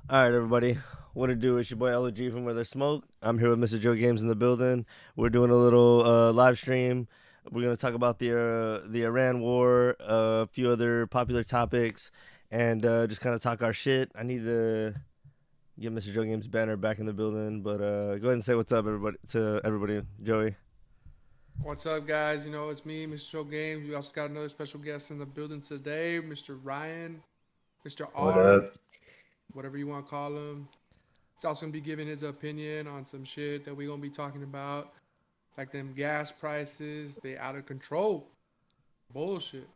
All right, everybody. What it do? It's your boy LG from Where There's Smoke. I'm here with Mr. Joe Games in the building. We're doing a little live stream. We're gonna talk about the Iran war, a few other popular topics, and just kind of talk our shit. I need to get Mr. Joe Games banner back in the building, but go ahead and say what's up, everybody, to everybody. Joey. What's up, guys? It's me, Mr. Show Games. We also got another special guest in the building today, Mr. Ryan, Mr. What R, up? whatever you want to call him. He's also gonna be giving his opinion on some shit that we're gonna be talking about, like them gas prices. They out of control. Bullshit.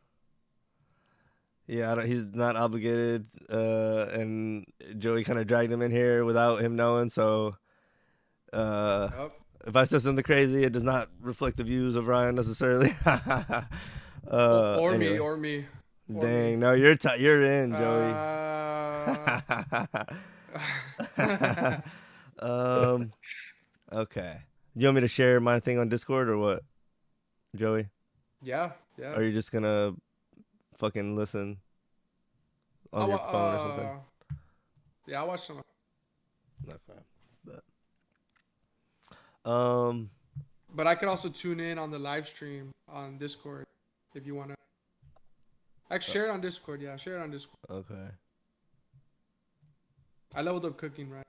Yeah, he's not obligated, and Joey kind of dragged him in here without him knowing, so. Yep. If I said something crazy, it does not reflect the views of Ryan necessarily. Or Anyway. me, or me. Or Dang, me. no, you're in, Joey. um, okay. You want me to share my thing on Discord or what, Joey? yeah. Or are you just gonna fucking listen on your phone or something? Yeah, I watched some. Okay. But I could also tune in on the live stream on Discord if you wanna. I can share it on Discord. Yeah, share it on Discord. Okay. I leveled up cooking, right?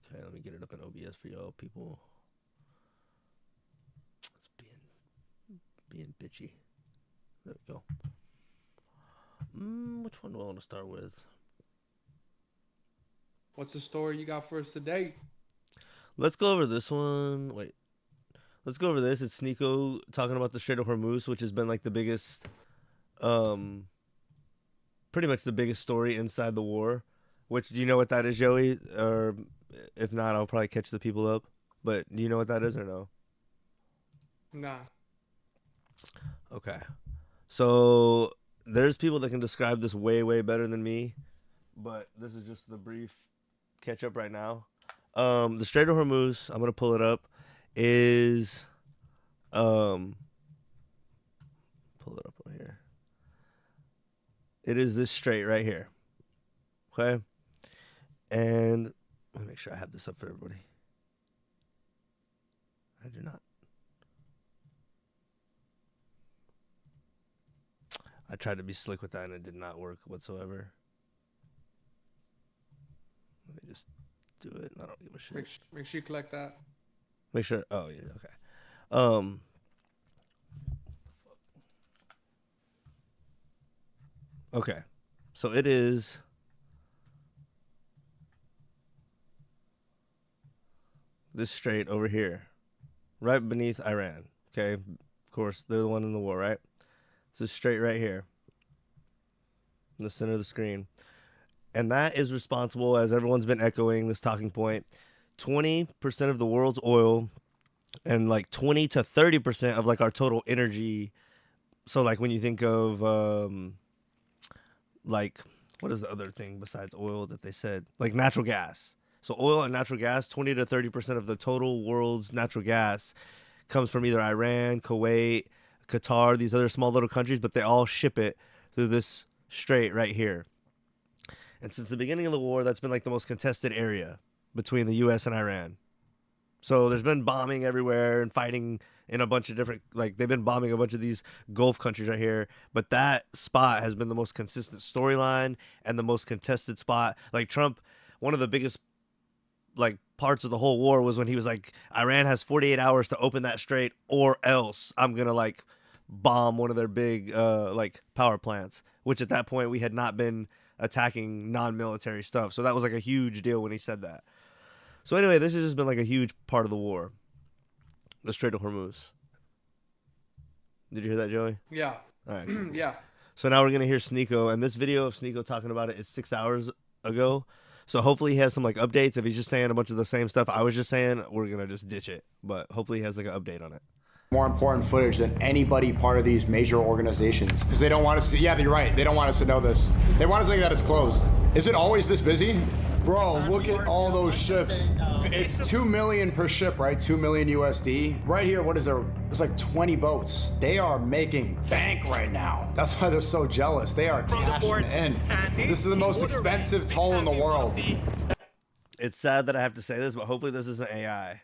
Okay, let me get it up in OBS for y'all people. It's being bitchy. There we go. Which one do I want to start with? What's the story you got for us today? Let's go over this one. Wait. Let's go over this. It's Sneeko talking about the Strait of Hormuz, which has been like the biggest, pretty much the biggest story inside the war. Which, do you know what that is, Joey? Or if not, I'll probably catch the people up. But do you know what that is or no? Nah. Okay. So there's people that can describe this way, way better than me. But this is just the brief catch up right now. The Strait of Hormuz, I'm gonna pull it up, is pull it up right here. It is this strait right here. Okay? And let me make sure I have this up for everybody. I do not. I tried to be slick with that and it did not work whatsoever. Let me just do it. I don't give a shit. Make sure you collect that. Make sure. Oh yeah. Okay. Okay. So it is. This strait over here, right beneath Iran. Okay. Of course, they're the one in the war, right? It's this strait right here, in the center of the screen. And that is responsible, as everyone's been echoing this talking point, 20% of the world's oil and like 20 to 30% of like our total energy. So like when you think of like, what is the other thing besides oil that they said? Like natural gas. So oil and natural gas, 20 to 30% of the total world's natural gas comes from either Iran, Kuwait, Qatar, these other small little countries, but they all ship it through this strait right here. And since the beginning of the war, that's been like the most contested area between the U.S. and Iran. So there's been bombing everywhere and fighting in a bunch of different, like they've been bombing a bunch of these Gulf countries right here. But that spot has been the most consistent storyline and the most contested spot. Like Trump, one of the biggest like parts of the whole war was when he was like, Iran has 48 hours to open that strait or else I'm going to like bomb one of their big like power plants, which at that point we had not been attacking non-military stuff. So that was like a huge deal when he said that. So anyway, this has just been like a huge part of the war. The Strait of Hormuz. Did you hear that, Joey? Yeah. All right. Yeah. So now we're going to hear Sneeko, and this video of Sneeko talking about it is 6 hours ago. So hopefully he has some like updates. If he's just saying a bunch of the same stuff I was just saying, we're going to just ditch it. But hopefully he has like an update on it. More important footage than anybody part of these major organizations because they don't want us to. Yeah, you're right. They don't want us to know this. They want us to think that it's closed. Is it always this busy? Bro, look at all those ships. It's 2 million per ship, right? 2 million USD. Right here, what is there? It's like 20 boats. They are making bank right now. That's why they're so jealous. They are cashing in. This is the most expensive toll in the world. It's sad that I have to say this, but hopefully this isn't AI.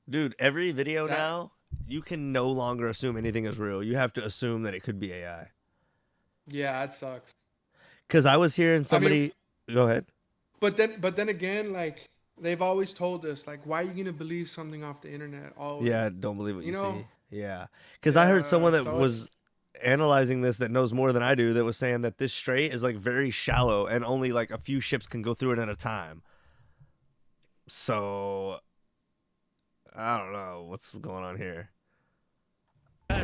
Dude, every video now, you can no longer assume anything is real. You have to assume that it could be AI. Yeah, that sucks. Because I was hearing somebody... Go ahead. But then again, like, they've always told us, like, why are you gonna believe something off the internet? Always. Yeah, don't believe what you know? see. Yeah. Because I heard someone that so was analyzing this that knows more than I do that was saying that this strait is like very shallow and only like a few ships can go through it at a time. So I don't know what's going on here.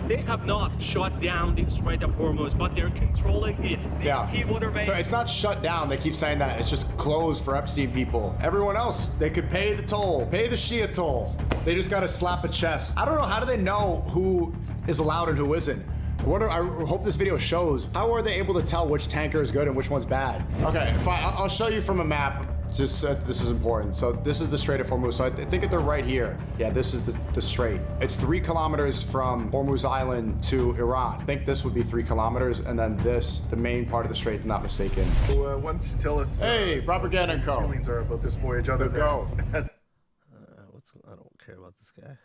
They have not shut down the Strait of Hormuz, but they're controlling it. Key waterways. So it's not shut down. They keep saying that. It's just closed for Epstein people. Everyone else, they could pay the toll, pay the Shia toll. They just got to slap a chest. I don't know. How do they know who is allowed and who isn't? I hope this video shows. How are they able to tell which tanker is good and which one's bad? Okay, fine. I'll show you from a map. Just this is important. So this is the Strait of Hormuz. So I think they're right here. Yeah, this is the strait. It's 3 kilometers from Hormuz Island to Iran. I think this would be 3 kilometers, and then this, the main part of the strait, if I'm not mistaken. So, why don't you tell us? Hey, Propaganda and Co. Feelings are about this voyage, other than Go. I don't care about this guy.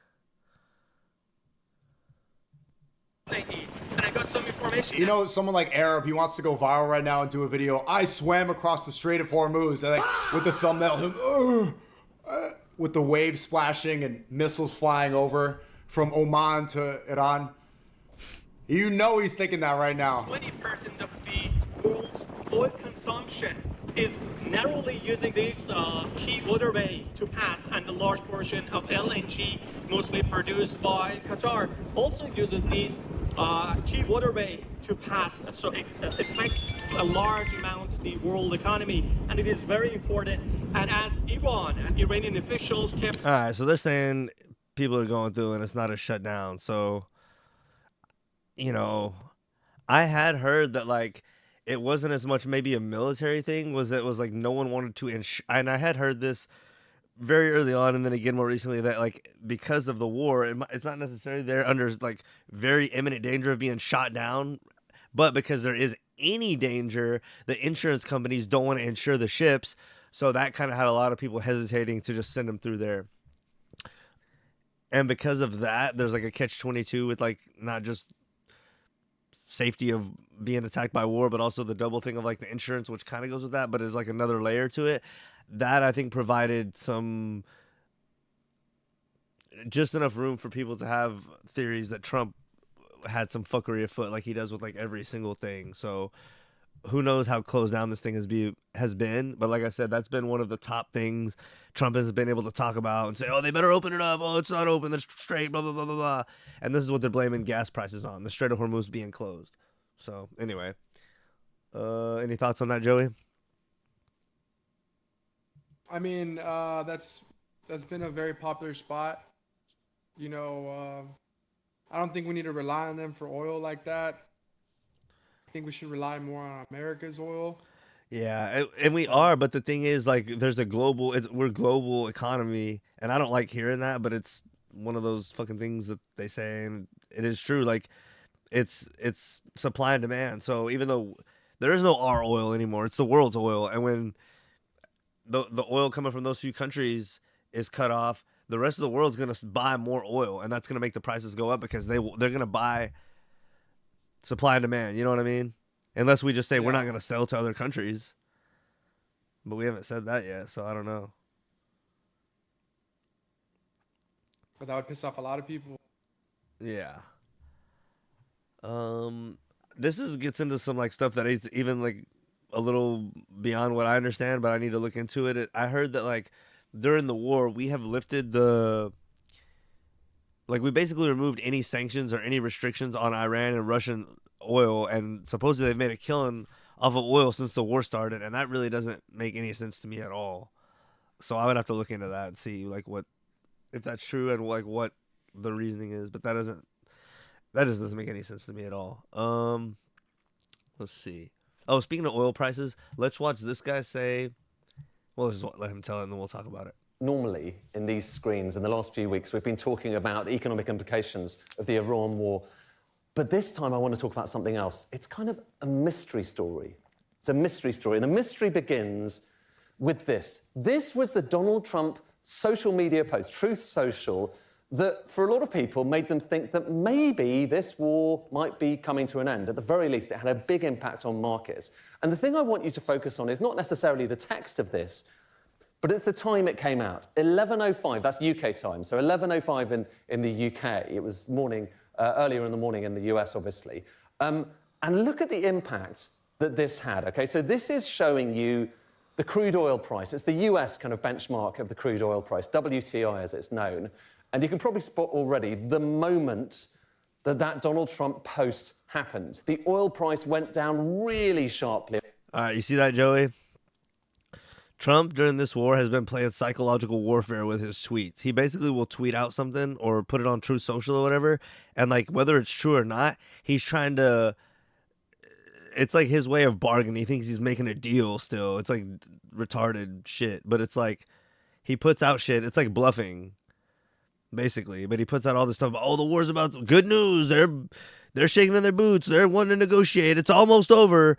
And I got some information. You know, someone like Arab, he wants to go viral right now and do a video. I swam across the Strait of Hormuz, and like with the thumbnail, him, with the waves splashing and missiles flying over from Oman to Iran. You know he's thinking that right now. 20% of the world's oil consumption is narrowly using this key waterway to pass, and a large portion of LNG, mostly produced by Qatar, also uses these key waterway to pass. So it affects a large amount the world economy, and it is very important. And as Iran and Iranian officials kept... All right, so they're saying people are going through and it's not a shutdown. So, you know, I had heard that like it wasn't as much maybe a military thing, was it was like no one wanted to and I had heard this very early on, and then again more recently, that like because of the war, it's not necessarily they're under like very imminent danger of being shot down, but because there is any danger, the insurance companies don't want to insure the ships, so that kind of had a lot of people hesitating to just send them through there. And because of that, there's like a catch-22 with like not just safety of being attacked by war, but also the double thing of like the insurance, which kind of goes with that, but is like another layer to it. That I think provided some, just enough room for people to have theories that Trump had some fuckery afoot, like he does with like every single thing. So who knows how closed down this thing has been, but like I said, that's been one of the top things Trump has been able to talk about and say, oh, they better open it up. Oh, it's not open. It's straight, blah, blah, blah, blah, blah. And this is what they're blaming gas prices on, the Strait of Hormuz being closed. So anyway, any thoughts on that, Joey? I mean, that's been a very popular spot. You know, I don't think we need to rely on them for oil like that. I think we should rely more on America's oil. Yeah, and we are, but the thing is, like, there's a we're global economy, and I don't like hearing that, but it's one of those fucking things that they say, and it is true. Like, it's supply and demand. So even though there is no our oil anymore, it's the world's oil, and when the oil coming from those few countries is cut off, the rest of the world's gonna buy more oil, and that's gonna make the prices go up because they're gonna buy supply and demand. You know what I mean? Unless we just say we're not gonna sell to other countries, but we haven't said that yet, so I don't know. But that would piss off a lot of people. Yeah. This gets into some like stuff that is even like a little beyond what I understand, but I need to look into it. I heard that like during the war, we have lifted we basically removed any sanctions or any restrictions on Iran and Russian oil, and supposedly they've made a killing off of oil since the war started, and that really doesn't make any sense to me at all. So I would have to look into that and see like if that's true and like what the reasoning is, but that just doesn't make any sense to me at all. Let's see. Speaking of oil prices, let's watch this guy say, well, let's just let him tell it and then we'll talk about it. normally in these screens in the last few weeks, we've been talking about the economic implications of the Iran war. But this time I want to talk about something else. It's kind of a mystery story. It's a mystery story. And the mystery begins with this. This was the Donald Trump social media post, Truth Social, that for a lot of people made them think that maybe this war might be coming to an end. At the very least, it had a big impact on markets. And the thing I want you to focus on is not necessarily the text of this, but it's the time it came out. 11:05, that's UK time, so 11:05 in the UK. It was morning, earlier in the morning in the US, obviously. And look at the impact that this had, okay? So this is showing you the crude oil price. It's the US kind of benchmark of the crude oil price, WTI as it's known. And you can probably spot already the moment that Donald Trump post happened. The oil price went down really sharply. All right, you see that, Joey? Trump, during this war, has been playing psychological warfare with his tweets. He basically will tweet out something or put it on Truth Social or whatever, and, like, whether it's true or not, he's trying to... It's like his way of bargaining. He thinks he's making a deal still. It's like retarded shit. But it's like he puts out shit. It's like bluffing, basically. But he puts out all this stuff about, oh, the war's about good news. They're shaking in their boots. They're wanting to negotiate. It's almost over.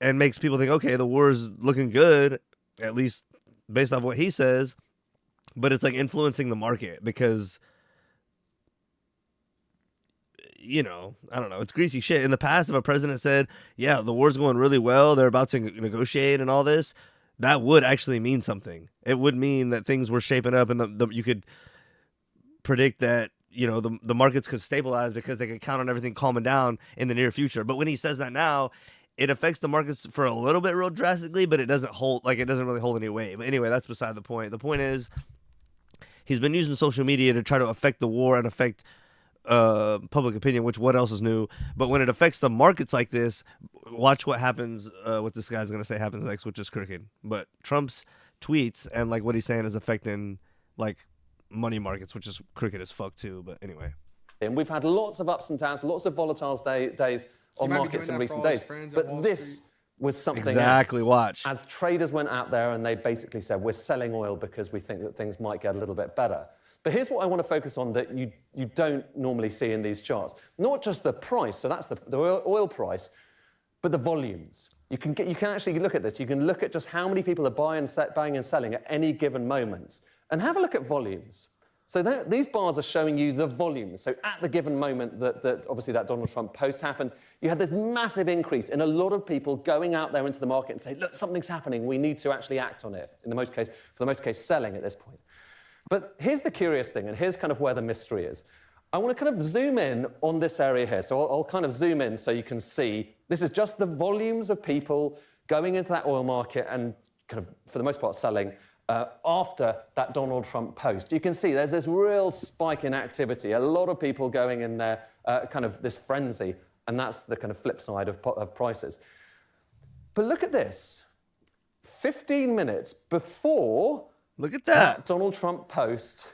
And makes people think, okay, the war's looking good, at least based off what he says. But it's like influencing the market because... You know, I don't know. It's greasy shit. In the past, if a president said, yeah, the war's going really well, they're about to negotiate and all this, that would actually mean something. It would mean that things were shaping up and you could predict that, you know, the markets could stabilize because they could count on everything calming down in the near future. But when he says that now, it affects the markets for a little bit real drastically, but it doesn't really hold any weight. But anyway, that's beside the point. The point is, he's been using social media to try to affect the war and affect public opinion, which what else is new? But when it affects the markets like this, watch what happens, what this guy's going to say happens next, which is crooked. But Trump's tweets and like what he's saying is affecting like money markets, which is crooked as fuck too. But anyway. And we've had lots of ups and downs, lots of volatile days on markets in recent days. But this was something exactly else. Watch. As traders went out there and they basically said, we're selling oil because we think that things might get a little bit better. But here's what I want to focus on that you don't normally see in these charts. Not just the price, so that's the oil price, but the volumes. You can actually look at this. You can look at just how many people are buying and selling at any given moment. And have a look at volumes. So these bars are showing you the volumes. So at the given moment that obviously that Donald Trump post happened, you had this massive increase in a lot of people going out there into the market and say, look, something's happening. We need to actually act on it. For the most case, selling at this point. But here's the curious thing, and here's kind of where the mystery is. I want to kind of zoom in on this area here. So I'll kind of zoom in so you can see. This is just the volumes of people going into that oil market and kind of, for the most part, selling after that Donald Trump post. You can see there's this real spike in activity. A lot of people going in there, kind of this frenzy, and that's the kind of flip side of prices. But look at this. 15 minutes before... Look at that. Donald Trump post,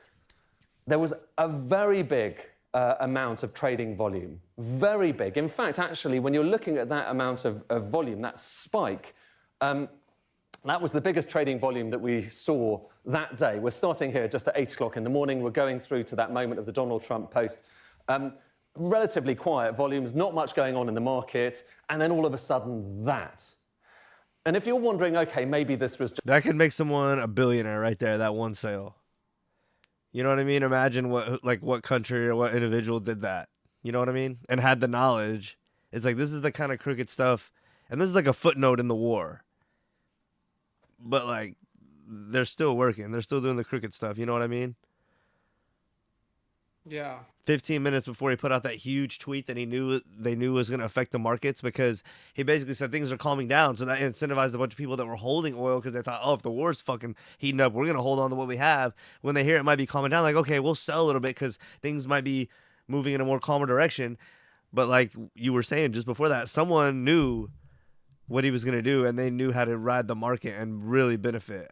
there was a very big amount of trading volume. Very big. In fact, actually, when you're looking at that amount of volume, that spike, that was the biggest trading volume that we saw that day. We're starting here just at 8 o'clock in the morning. We're going through to that moment of the Donald Trump post. Relatively quiet volumes, not much going on in the market, and then all of a sudden that. And if you're wondering, okay, maybe this was just... That could make someone a billionaire right there, that one sale. You know what I mean? Imagine what country or what individual did that. You know what I mean? And had the knowledge. It's like, this is the kind of crooked stuff. And this is like a footnote in the war. But like, they're still working. They're still doing the crooked stuff. You know what I mean? Yeah. 15 minutes before he put out that huge tweet that they knew was going to affect the markets, because he basically said things are calming down. So that incentivized a bunch of people that were holding oil because they thought, oh, if the war's fucking heating up, we're going to hold on to what we have. When they hear it might be calming down, like, okay, we'll sell a little bit because things might be moving in a more calmer direction. But like you were saying just before that, someone knew what he was going to do, and they knew how to ride the market and really benefit.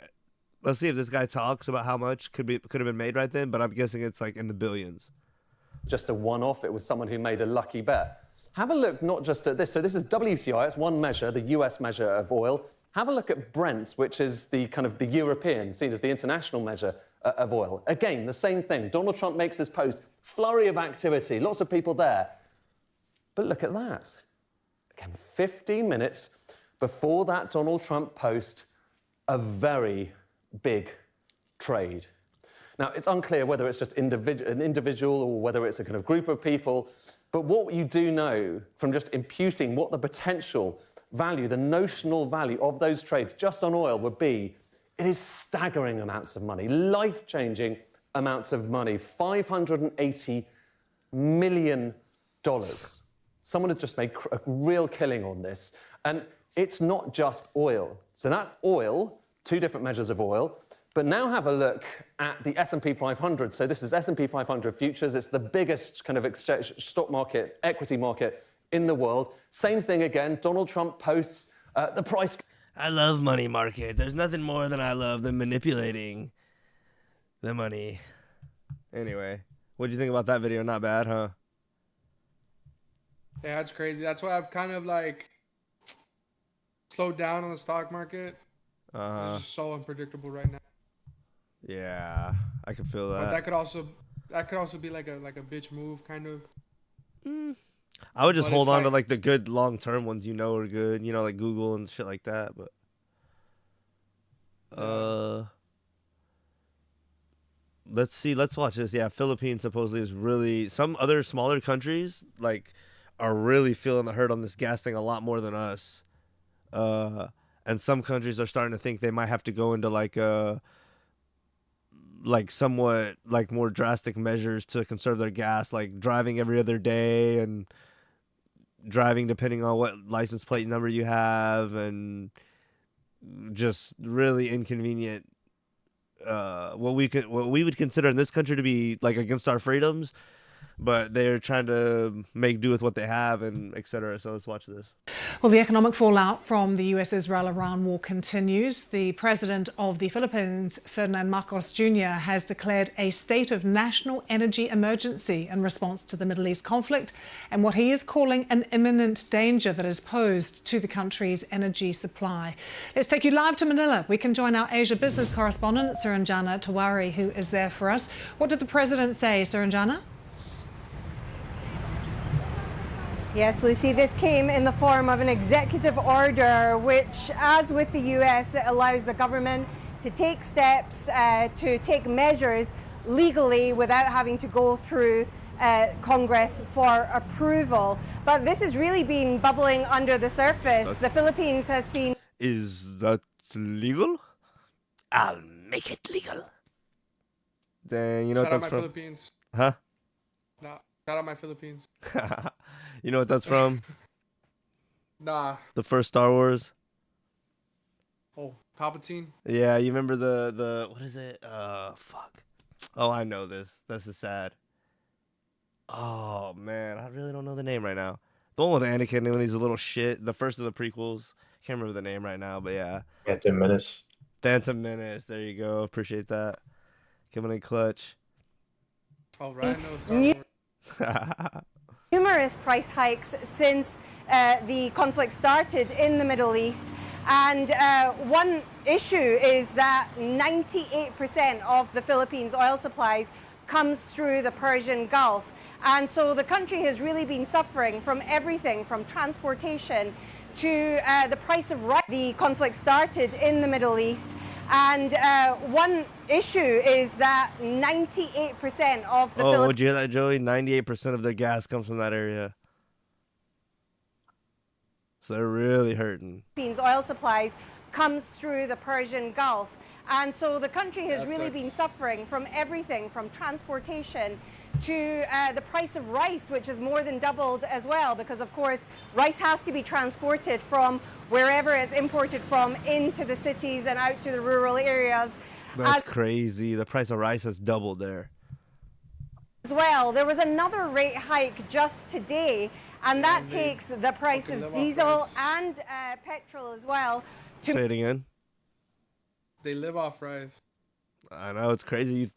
Let's see if this guy talks about how much could have been made right then, but I'm guessing it's like in the billions. Just a one-off. It was someone who made a lucky bet. Have a look not just at this. So this is WTI. It's one measure, the US measure of oil. Have a look at Brent, which is the kind of the European, seen as the international measure of oil. Again, the same thing. Donald Trump makes his post, flurry of activity, lots of people there. But look at that. Again, 15 minutes before that Donald Trump post, a very big trade. Now, it's unclear whether it's just an individual or whether it's a kind of group of people, but what you do know from just imputing what the potential value, the notional value of those trades just on oil would be, it is staggering amounts of money, life-changing amounts of money, $580 million. Someone has just made a real killing on this. And it's not just oil. So that's oil, two different measures of oil. But now have a look at the S&P 500. So this is S&P 500 futures. It's the biggest kind of stock market, equity market in the world. Same thing again. Donald Trump posts the price. I love money market. There's nothing more than I love than manipulating the money. Anyway, what do you think about that video? Not bad, huh? Yeah, that's crazy. That's why I've kind of like slowed down on the stock market. It's just so unpredictable right now. Yeah, I can feel that. But that could also be like a bitch move, kind of. I would just But hold it's on to like- like the good long term ones are good, like Google and shit like that. But let's watch this. Yeah, Philippines supposedly is really, some other smaller countries like are really feeling the hurt on this gas thing a lot more than us. And some countries are starting to think they might have to go into like somewhat like more drastic measures to conserve their gas, like driving every other day and driving depending on what license plate number you have, and just really inconvenient. What we would consider in this country to be like against our freedoms, but they're trying to make do with what they have, and etc. So let's watch this. Well, the economic fallout from the US-Israel-Iran war continues. The president of the Philippines, Ferdinand Marcos Jr., has declared a state of national energy emergency in response to the Middle East conflict and what he is calling an imminent danger that is posed to the country's energy supply. Let's take you live to Manila. We can join our Asia business correspondent, Suranjana Tawari, who is there for us. What did the president say, Suranjana? Yes, Lucy, this came in the form of an executive order which, as with the US, it allows the government to take steps, to take measures legally without having to go through Congress for approval. But this has really been bubbling under the surface. The Philippines has seen... Is that legal? I'll make it legal. Then you know Shout what out that's my from? Philippines. Huh? Nah, shout out my Philippines. You know what that's from? Nah. The first Star Wars. Oh, Palpatine. Yeah, you remember the what is it? Fuck. Oh, I know this. This is sad. Oh man, I really don't know the name right now. The one with Anakin when he's a little shit. The first of the prequels. Can't remember the name right now, but yeah. Phantom Menace. Phantom Menace. There you go. Appreciate that. Coming in clutch. Oh, right. No, Star Wars. numerous price hikes since the conflict started in the Middle East. And one issue is that 98% of the Philippines' oil supplies comes through the Persian Gulf. And so the country has really been suffering from everything from transportation to the price of rice. The conflict started in the Middle East. And one issue is that 98% of the Oh, would you hear that, Joey? 98% of their gas comes from that area. So they're really hurting. Philippines' oil supplies comes through the Persian Gulf. And so the country has really been suffering from everything from transportation to the price of rice, which has more than doubled as well, because of course rice has to be transported from wherever it's imported from into the cities and out to the rural areas. That's crazy. The price of rice has doubled there. As well, there was another rate hike just today, and that takes the price of diesel and petrol as well. Say it again. They live off rice. I know, it's crazy.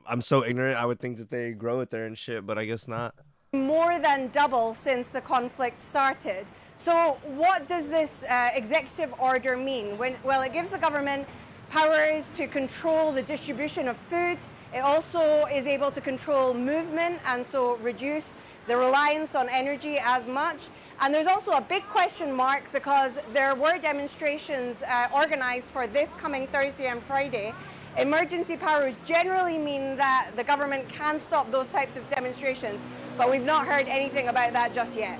I'm so ignorant. I would think that they grow it there and shit, but I guess not. More than double since the conflict started. So what does this executive order mean? Well, it gives the government powers to control the distribution of food. It also is able to control movement and so reduce the reliance on energy as much. And there's also a big question mark because there were demonstrations organized for this coming Thursday and Friday. Emergency powers generally mean that the government can stop those types of demonstrations, but we've not heard anything about that just yet.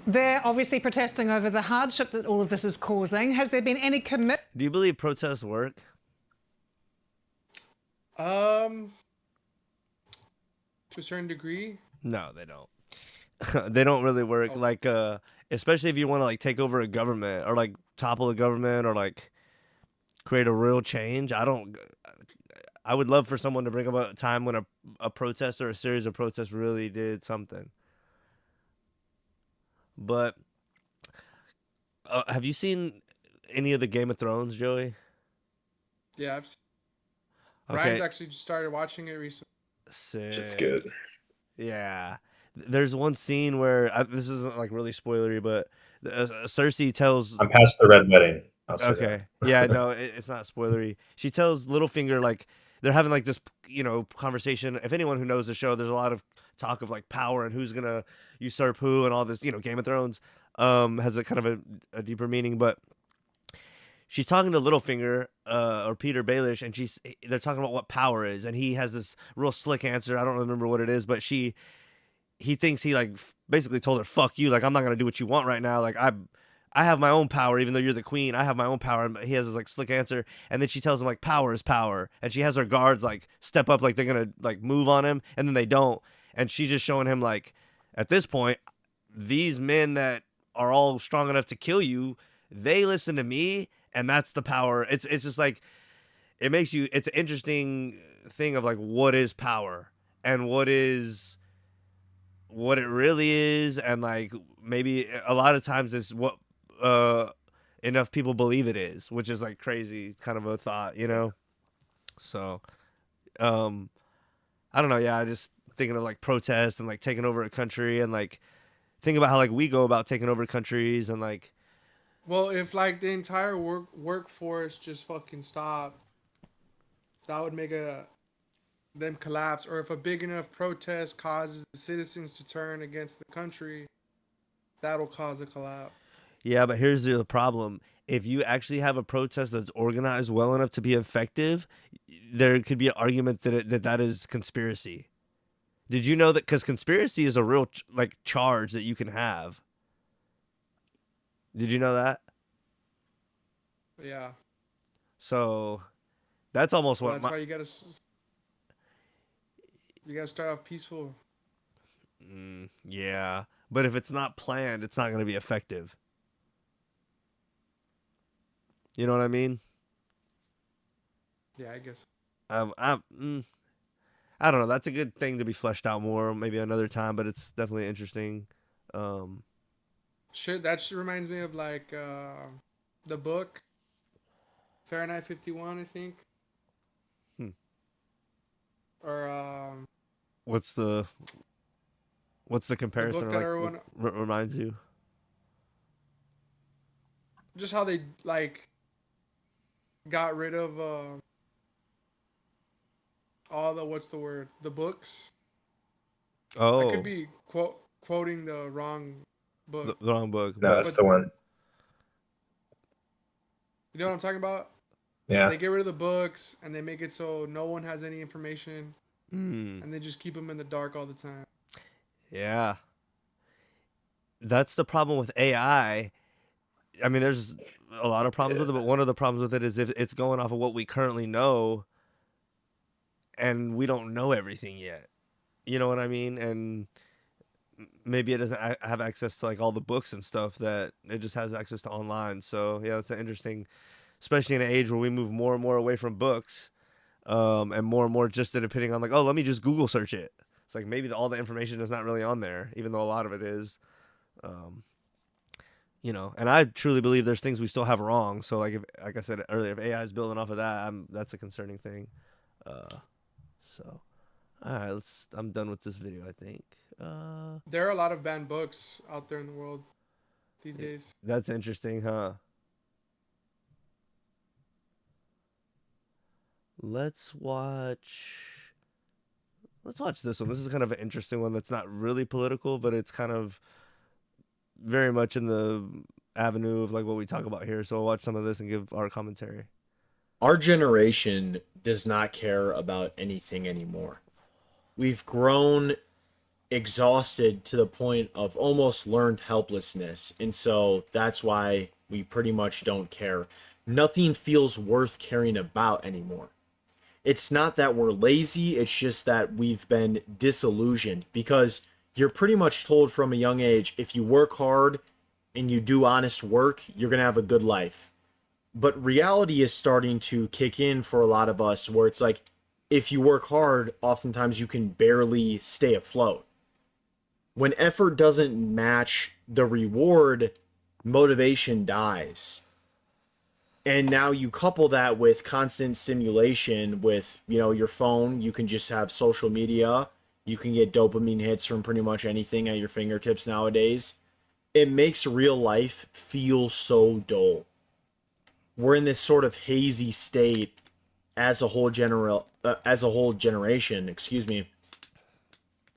They're obviously protesting over the hardship that all of this is causing. Has there been any commitment? Do you believe protests work? To a certain degree. No, they don't. They don't really work. Like, especially if you want to like take over a government or like topple a government or like create a real change. I would love for someone to bring up a time when a protest or a series of protests really did something. But have you seen any of the Game of Thrones, Joey? Yeah, I've seen. Okay. Ryan's actually just started watching it recently. Sick. It's good. Yeah. There's one scene where this isn't like really spoilery, but Cersei tells. I'm past the red wedding. I'll say Okay. that. Yeah, no, it's not spoilery. She tells Littlefinger, like, they're having like this, conversation. If anyone who knows the show, there's a lot of talk of like power and who's gonna usurp who and all this. Game of Thrones has a kind of a deeper meaning, but she's talking to Littlefinger or Peter Baelish, and they're talking about what power is, and he has this real slick answer. I don't remember what it is, but he thinks he like basically told her, "Fuck you! Like I'm not gonna do what you want right now. Like I have my own power, even though you're the queen. I have my own power." And he has this like slick answer, and then she tells him like power is power, and she has her guards like step up, like they're gonna like move on him, and then they don't, and she's just showing him like, at this point, these men that are all strong enough to kill you, they listen to me, and that's the power. It's just like it's an interesting thing of like what is power and what it really is, and like maybe a lot of times it's what enough people believe it is, which is like crazy kind of a thought, So I don't know, yeah, I just thinking of like protests and like taking over a country and like think about how like we go about taking over countries and like. Well, if like the entire workforce just fucking stopped, that would make them collapse. Or if a big enough protest causes the citizens to turn against the country, that'll cause a collapse. Yeah, but here's the problem. If you actually have a protest that's organized well enough to be effective, there could be an argument that is conspiracy. Did you know that? Because conspiracy is a real charge that you can have. Did you know that? Yeah. So that's almost Well, what. that's why you gotta start off peaceful. Yeah, but if it's not planned, it's not going to be effective. You know what I mean? Yeah, I guess. I don't know. That's a good thing to be fleshed out more, maybe another time. But it's definitely interesting. That reminds me of like the book Fahrenheit 51, I think. Or what's the comparison? The book Or that what reminds you? Just how they like got rid of all the books. Oh, I could be quoting the wrong book. The wrong book. No, that's the one. You know what I'm talking about? Yeah. They get rid of the books and they make it so no one has any information, and they just keep them in the dark all the time. Yeah. That's the problem with AI. I mean, there's a lot of problems with it, but one of the problems with it is if it's going off of what we currently know, and we don't know everything yet. You know what I mean? And maybe it doesn't have access to like all the books and stuff that it just has access to online. So yeah, that's an interesting, especially in an age where we move more and more away from books, and more just depending on like, oh, let me just Google search it. It's like maybe all the information is not really on there, even though a lot of it is. And I truly believe there's things we still have wrong. So like I said earlier, if AI is building off of that, that's a concerning thing. So all right, I'm done with this video, I think. There are a lot of banned books out there in the world. these days. That's interesting, huh? Let's watch. Let's watch this one. This is kind of an interesting one that's not really political, but it's kind of very much in the avenue of like what we talk about here. So I'll watch some of this and give our commentary. Our generation does not care about anything anymore. We've grown exhausted to the point of almost learned helplessness. And so that's why we pretty much don't care. Nothing feels worth caring about anymore. It's not that we're lazy, it's just that we've been disillusioned because you're pretty much told from a young age, if you work hard and you do honest work, you're going to have a good life. But reality is starting to kick in for a lot of us where it's like, if you work hard, oftentimes you can barely stay afloat. When effort doesn't match the reward, motivation dies. And now you couple that with constant stimulation with, your phone. You can just have social media. You can get dopamine hits from pretty much anything at your fingertips nowadays. It makes real life feel so dull. We're in this sort of hazy state as a whole generation,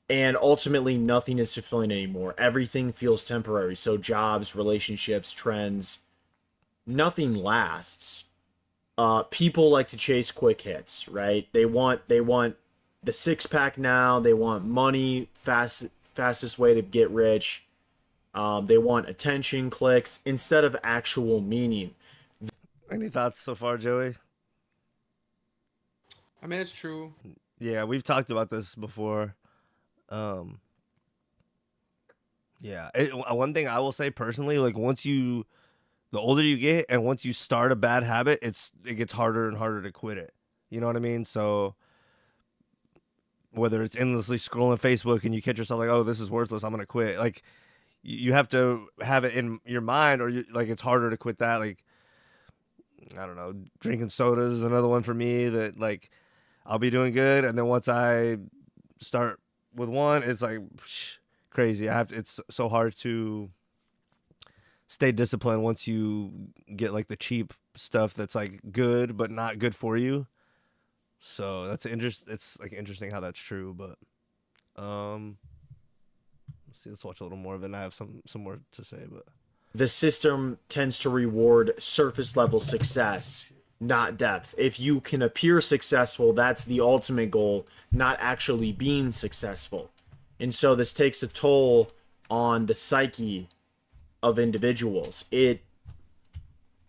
and ultimately nothing is fulfilling anymore. Everything feels temporary. So jobs, relationships, trends, nothing lasts. People like to chase quick hits, right? They want the six-pack now. They want money, fastest way to get rich. They want attention, clicks, instead of actual meaning. Any thoughts so far, Joey? I mean, it's true. Yeah, we've talked about this before. One thing I will say personally, like the older you get and once you start a bad habit, it gets harder and harder to quit it. You know what I mean? So whether it's endlessly scrolling Facebook and you catch yourself like, oh, this is worthless, I'm going to quit. Like you have to have it in your mind or it's harder to quit that. Like, I don't know, drinking soda is another one for me that like I'll be doing good. And then once I start with one, it's like crazy. It's so hard to stay disciplined once you get like the cheap stuff that's like good, but not good for you. So that's it's like interesting how that's true, but, let's watch a little more of it. And I have some more to say, but the system tends to reward surface level success, not depth. If you can appear successful, that's the ultimate goal, not actually being successful. And so this takes a toll on the psyche of individuals.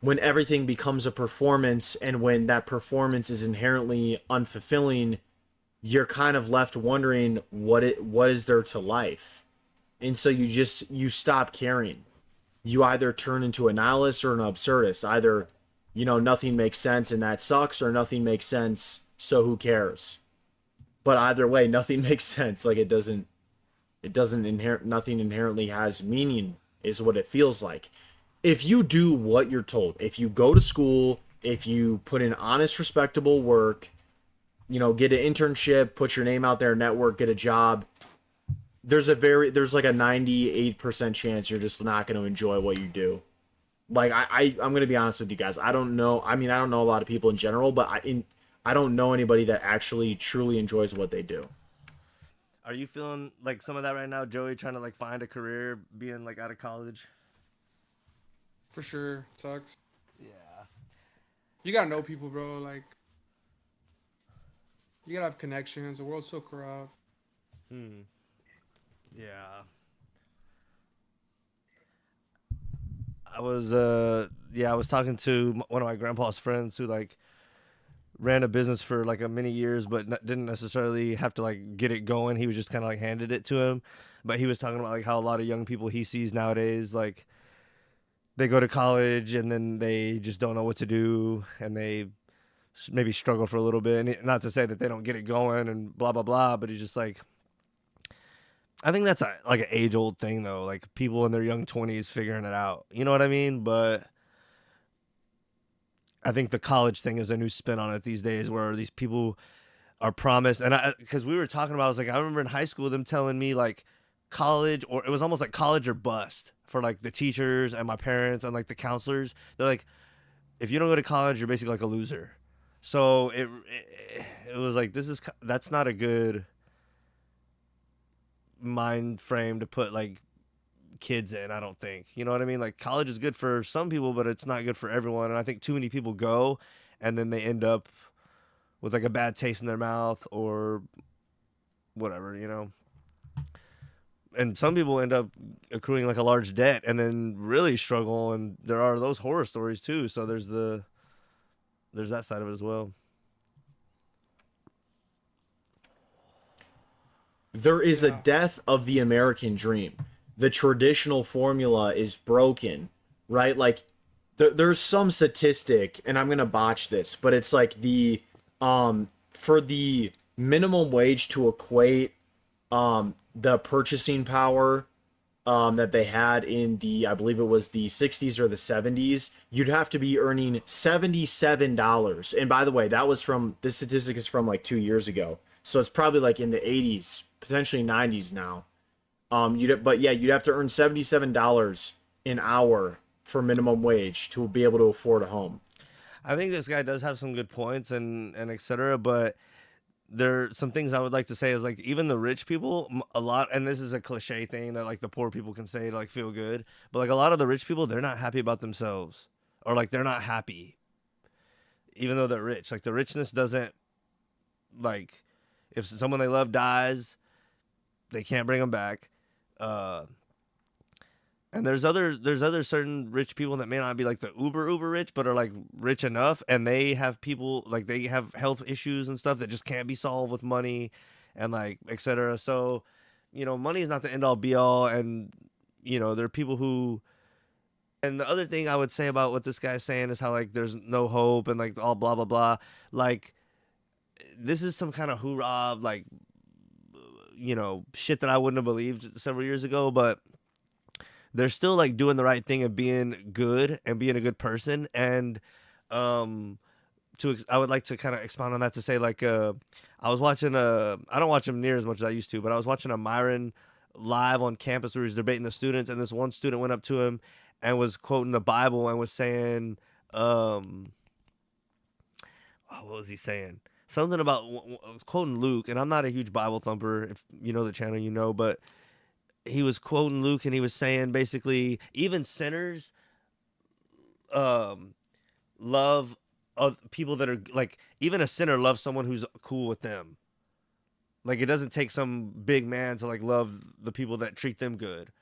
When everything becomes a performance and when that performance is inherently unfulfilling, you're kind of left wondering what is there to life. And so you stop caring. You either turn into a nihilist or an absurdist. Either, nothing makes sense and that sucks, or nothing makes sense, so who cares? But either way, nothing makes sense. Like nothing inherently has meaning is what it feels like. If you do what you're told, if you go to school, if you put in honest, respectable work, get an internship, put your name out there, network, get a job, there's like a 98% chance you're just not going to enjoy what you do. Like I'm going to be honest with you guys. I don't know. I mean, I don't know a lot of people in general, but I don't know anybody that actually truly enjoys what they do. Are you feeling like some of that right now, Joey, trying to like find a career being like out of college? For sure. Sucks. Yeah. You gotta know people, bro. Like, you gotta have connections. The world's so corrupt. Yeah. I was talking to one of my grandpa's friends who like ran a business for like a many years, but didn't necessarily have to like get it going. He was just kind of like handed it to him. But he was talking about like how a lot of young people he sees nowadays, like they go to college and then they just don't know what to do and they maybe struggle for a little bit. And not to say that they don't get it going and blah, blah, blah, but he's just like, I think that's like an age-old thing, though. Like, people in their young 20s figuring it out. You know what I mean? But I think the college thing is a new spin on it these days where these people are promised. And because we were talking about, I was like, I remember in high school them telling me, like, college, or it was almost like college or bust for for like the teachers and my parents and like the counselors. They're like, if you don't go to college, you're basically like a loser. So it was like, that's not a good mind frame to put like kids in, I don't think. You know what I mean? Like college is good for some people, but it's not good for everyone. And I think too many people go and then they end up with like a bad taste in their mouth or whatever, you know. And some people end up accruing like a large debt and then really struggle, and there are those horror stories too. So there's that side of it as well. There is a death of the American dream. The traditional formula is broken, right? Like there's some statistic, and I'm gonna botch this, but it's like the for the minimum wage to equate the purchasing power that they had in the, I believe it was the 60s or the 70s, you'd have to be earning $77. And by the way, this statistic is from like 2 years ago. So it's probably like in the 80s, potentially 90s now. You'd have to earn $77 an hour for minimum wage to be able to afford a home. I think this guy does have some good points and et cetera, but there are some things I would like to say is like even the rich people, a lot, and this is a cliche thing that like the poor people can say to like feel good, but like a lot of the rich people, they're not happy about themselves, or like they're not happy, even though they're rich. Like the richness doesn't, like, if someone they love dies, they can't bring them back. And there's other certain rich people that may not be like the uber rich, but are like rich enough, and they have people like they have health issues and stuff that just can't be solved with money, and like etc. So, you know, money is not the end all be all, and you know there are people who. And the other thing I would say about what this guy's saying is how like there's no hope and like all blah blah blah. Like this is some kind of hoorah like shit that I wouldn't have believed several years ago, but they're still like doing the right thing and being good and being a good person. And I would like to kind of expound on that to say like I was watching I don't watch him near as much as I used to, but I was watching a Myron live on campus where he was debating the students, and this one student went up to him and was quoting the Bible and was saying what was he saying? Something about quoting Luke, and I'm not a huge Bible thumper. If you know the channel, you know, but he was quoting Luke, and he was saying basically even sinners love people that are like, even a sinner loves someone who's cool with them. Like it doesn't take some big man to like love the people that treat them good.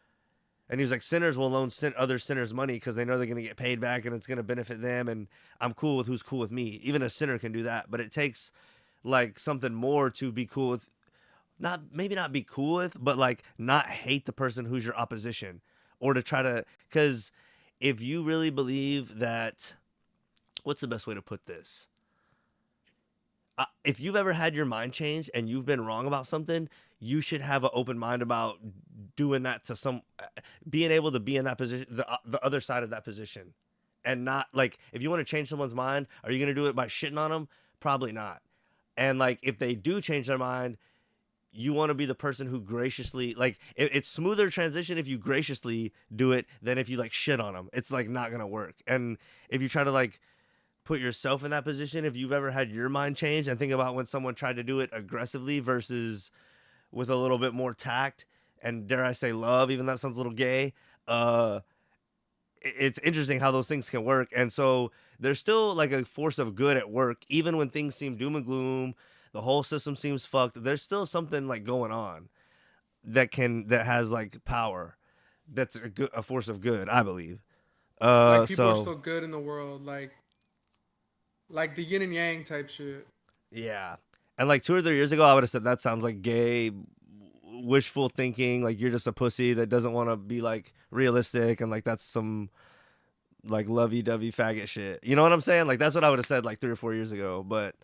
And he was like, sinners will loan other sinners money because they know they're going to get paid back and it's going to benefit them. And I'm cool with who's cool with me. Even a sinner can do that. But it takes like something more to be cool with. Maybe not be cool with, but like not hate the person who's your opposition, or to try to, because if you really believe that, what's the best way to put this? If you've ever had your mind changed and you've been wrong about something, you should have an open mind about doing that to being able to be in that position, the other side of that position, and not like, if you want to change someone's mind, are you going to do it by shitting on them? Probably not. And like, if they do change their mind, you want to be the person who graciously, like, it's smoother transition if you graciously do it than if you like shit on them. It's like not gonna work. And if you try to like put yourself in that position, if you've ever had your mind change, and think about when someone tried to do it aggressively versus with a little bit more tact and, dare I say, love, even that sounds a little gay. It's interesting how those things can work. And so there's still like a force of good at work, even when things seem doom and gloom. The whole system seems fucked. There's still something like going on that has like power. That's a force of good, I believe. Like people are still good in the world, like the yin and yang type shit. Yeah, and like 2 or 3 years ago, I would have said that sounds like gay, wishful thinking. Like you're just a pussy that doesn't want to be like realistic, and like that's some like lovey-dovey faggot shit. You know what I'm saying? Like that's what I would have said like 3 or 4 years ago, but.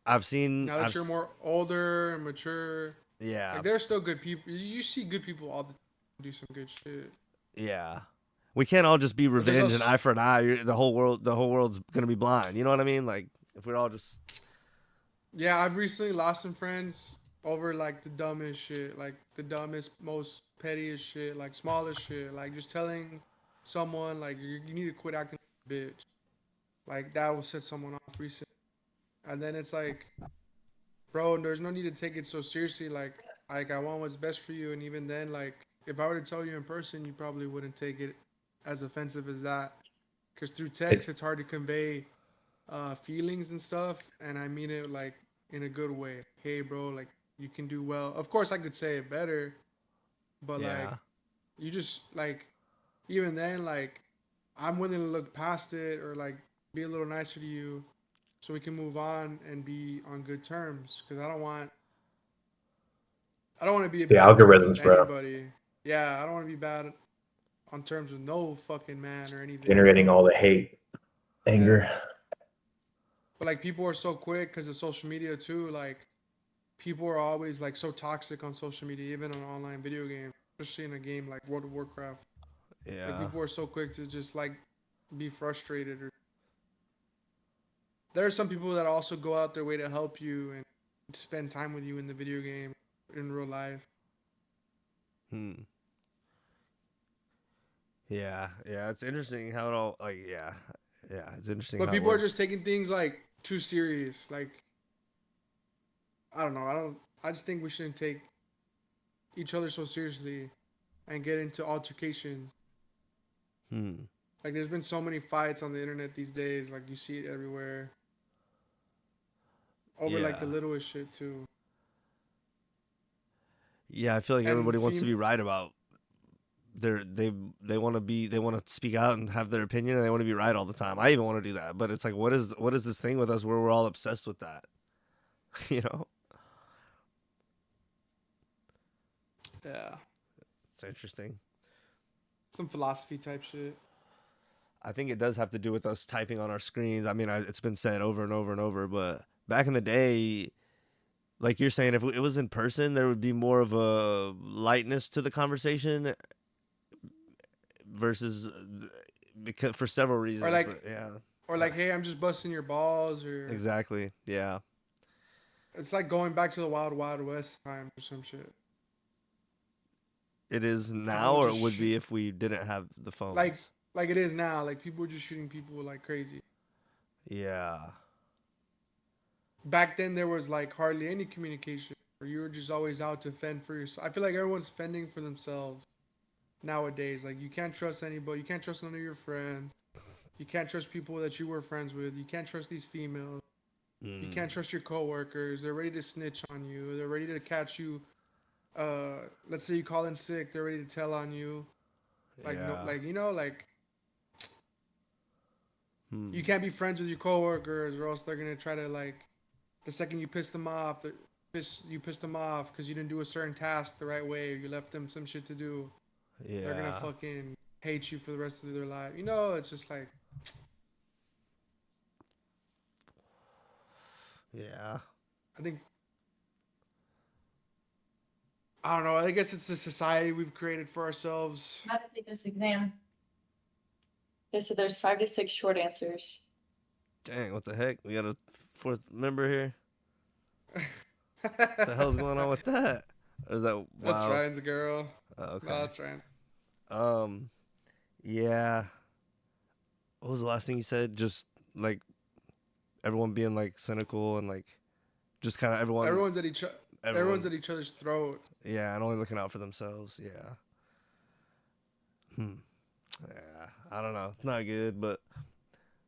I've seen now that you're more older and mature. Yeah, like there's still good people. You see good people all the time do some good shit. Yeah, we can't all just be revenge and eye for an eye. The whole world's gonna be blind. You know what I mean? Like if we're all just. Yeah, I've recently lost some friends over like the dumbest shit, like the dumbest, most pettiest shit, like smallest shit, like just telling someone like you need to quit acting like a bitch. Like that will set someone off recently. And then it's like, bro, there's no need to take it so seriously. Like I want what's best for you, and even then, like if I were to tell you in person, you probably wouldn't take it as offensive as that. Because through text, it's hard to convey feelings and stuff, and I mean it like in a good way. Hey, bro, like you can do well. Of course, I could say it better, but like Yeah. you just like even then, like I'm willing to look past it or like be a little nicer to you, so we can move on and be on good terms. Because I don't want to be The bad terms with algorithms, bro. anybody. Yeah, I don't want to be bad on terms with no fucking man or anything. Generating all the hate, anger. Yeah. But like people are so quick because of social media too. Like people are always like so toxic on social media, even on online video games, especially in a game like World of Warcraft. Like Yeah. people are so quick to just like be frustrated. Or there are some people that also go out their way to help you and spend time with you in the video game, in real life. Yeah. Yeah. It's interesting how it all like yeah. Yeah. It's interesting. But how it people are works. just taking things like too serious. Like I don't know. I just think we shouldn't take each other so seriously and get into altercations. Like there's been so many fights on the internet these days. Like you see it everywhere. Over like the Yeah. littlest shit too. Yeah, I feel like And everybody wants to be right about they want to speak out and have their opinion, and they want to be right all the time. I even want to do that, but it's like what is this thing with us where we're all obsessed with that? You know? Yeah. It's interesting. Some philosophy type shit. I think it does have to do with us typing on our screens. I mean, it's been said over and over and over, but back in the day, like you're saying, if it was in person, there would be more of a lightness to the conversation versus because for several reasons. Or like but yeah, or like, hey, I'm just busting your balls or exactly. Yeah, it's like going back to the Wild Wild West time or some shit. it is now, People or it just would be if we didn't have the phones. Like it is now. Like people are just shooting people like crazy. Yeah, Back then there was like hardly any communication. Or you were just always out to fend for yourself. I feel like everyone's fending for themselves nowadays. Like you can't trust anybody. You can't trust none of your friends. You can't trust people that you were friends with. You can't trust these females. You can't trust your coworkers. They're ready to snitch on you. They're ready to catch you. Let's say you call in sick. They're ready to tell on you. Like yeah. no, like you know, like you can't be friends with your coworkers, or else they're gonna try to like. The second you piss them off, you piss them off because you didn't do a certain task the right way, or you left them some shit to do. Yeah, They're gonna fucking hate you for the rest of their life. You know, it's just like. Yeah. I think. I don't know. I guess it's the society we've created for ourselves. How to take this exam? Okay, so there's 5 to 6 short answers. Dang, what the heck? We got a fourth member here. What the hell's going on with that? Or is that wow? That's Ryan's girl. Oh, okay. No, that's Ryan. Yeah. What was the last thing you said? Just like everyone being like cynical and like just kind of Everyone's at each other's throat. Yeah, and only looking out for themselves. Yeah. Yeah, I don't know. It's not good, but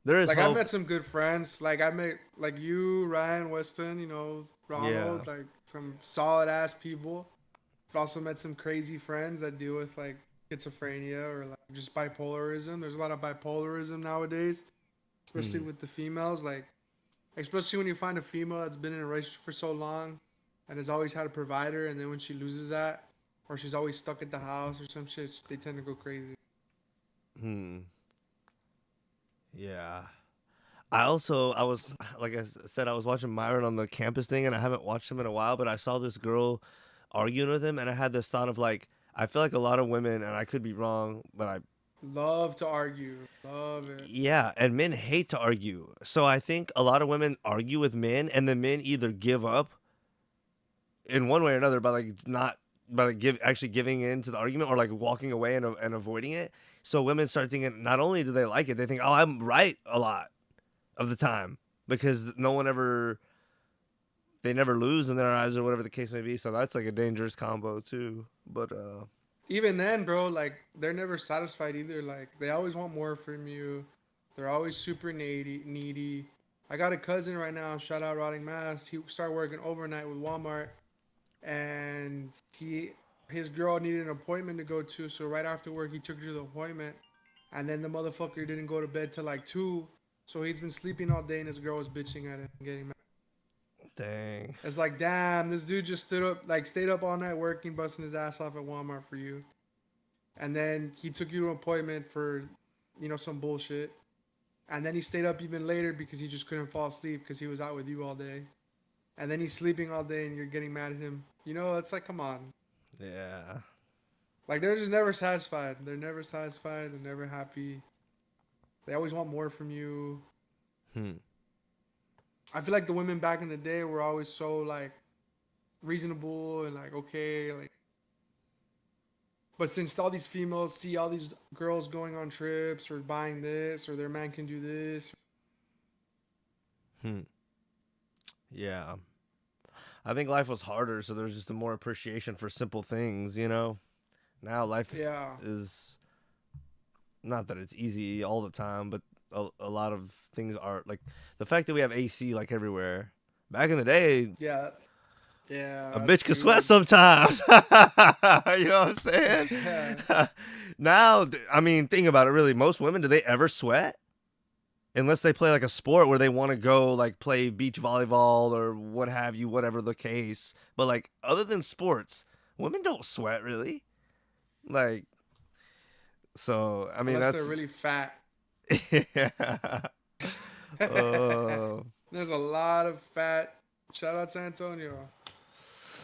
there is Like hope. I've met some good friends. Like I met like you, Ryan, Weston. You know, Ronald. Yeah. Like some solid ass people. I've also met some crazy friends that deal with like schizophrenia or like just bipolarism. There's a lot of bipolarism nowadays, especially with the females. Like, especially when you find a female that's been in a relationship for so long and has always had a provider, and then when she loses that, or she's always stuck at the house or some shit, they tend to go crazy. Yeah. I was like I said, I was watching Myron on the campus thing, and I haven't watched him in a while, but I saw this girl arguing with him, and I had this thought of like, I feel like a lot of women, and I could be wrong, but I Love to argue. Love it. yeah, and men hate to argue. So I think a lot of women argue with men, and the men either give up in one way or another by like not by like actually giving in to the argument or like walking away and avoiding it. So women start thinking not only do they like it, they think, oh, I'm right a lot of the time because they never lose in their eyes or whatever the case may be. So that's like a dangerous combo too. But even then, bro, like they're never satisfied either. Like they always want more from you. They're always super needy. I got a cousin right now. Shout out Rotting Mass. He started working overnight with Walmart, and his girl needed an appointment to go to. So right after work, he took her to the appointment, and then the motherfucker didn't go to bed till like 2. So he's been sleeping all day, and his girl was bitching at him, getting mad. Dang. It's like, damn, this dude just stayed up all night working, busting his ass off at Walmart for you. And then he took you to an appointment for, some bullshit. And then he stayed up even later because he just couldn't fall asleep because he was out with you all day. And then he's sleeping all day and you're getting mad at him. It's like, come on. Yeah. Like, they're just never satisfied. They're never satisfied. They're never happy. They always want more from you. I feel like the women back in the day were always so like reasonable and like okay, like. But since all these females see all these girls going on trips or buying this or their man can do this. Yeah. I think life was harder, so there's just a more appreciation for simple things, Now life is not that it's easy all the time, but a lot of things are like the fact that we have AC like everywhere. Back in the day, Yeah, a bitch could sweat sometimes. You know what I'm saying? Yeah. Now, I mean, think about it. Really, most women, do they ever sweat? Unless they play like a sport where they want to go like play beach volleyball or what have you, whatever the case. But like other than sports, women don't sweat really. Like, so I mean, Unless that's they're really fat. yeah. There's a lot of fat. Shout out San Antonio.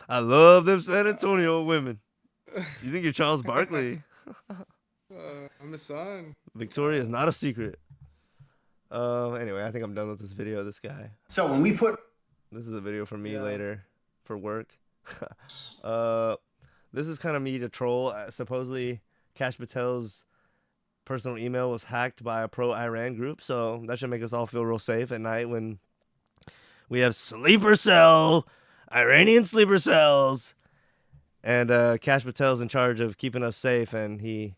I love them San Antonio women. You think you're Charles Barkley? I'm his son. Victoria is not a secret. Anyway, I think I'm done with this video of this guy. So when we put... This is a video for me later for work. This is kind of me to troll. Supposedly, Kash Patel's personal email was hacked by a pro-Iran group, so that should make us all feel real safe at night when we have sleeper cell, Iranian sleeper cells, and Kash Patel's in charge of keeping us safe, and he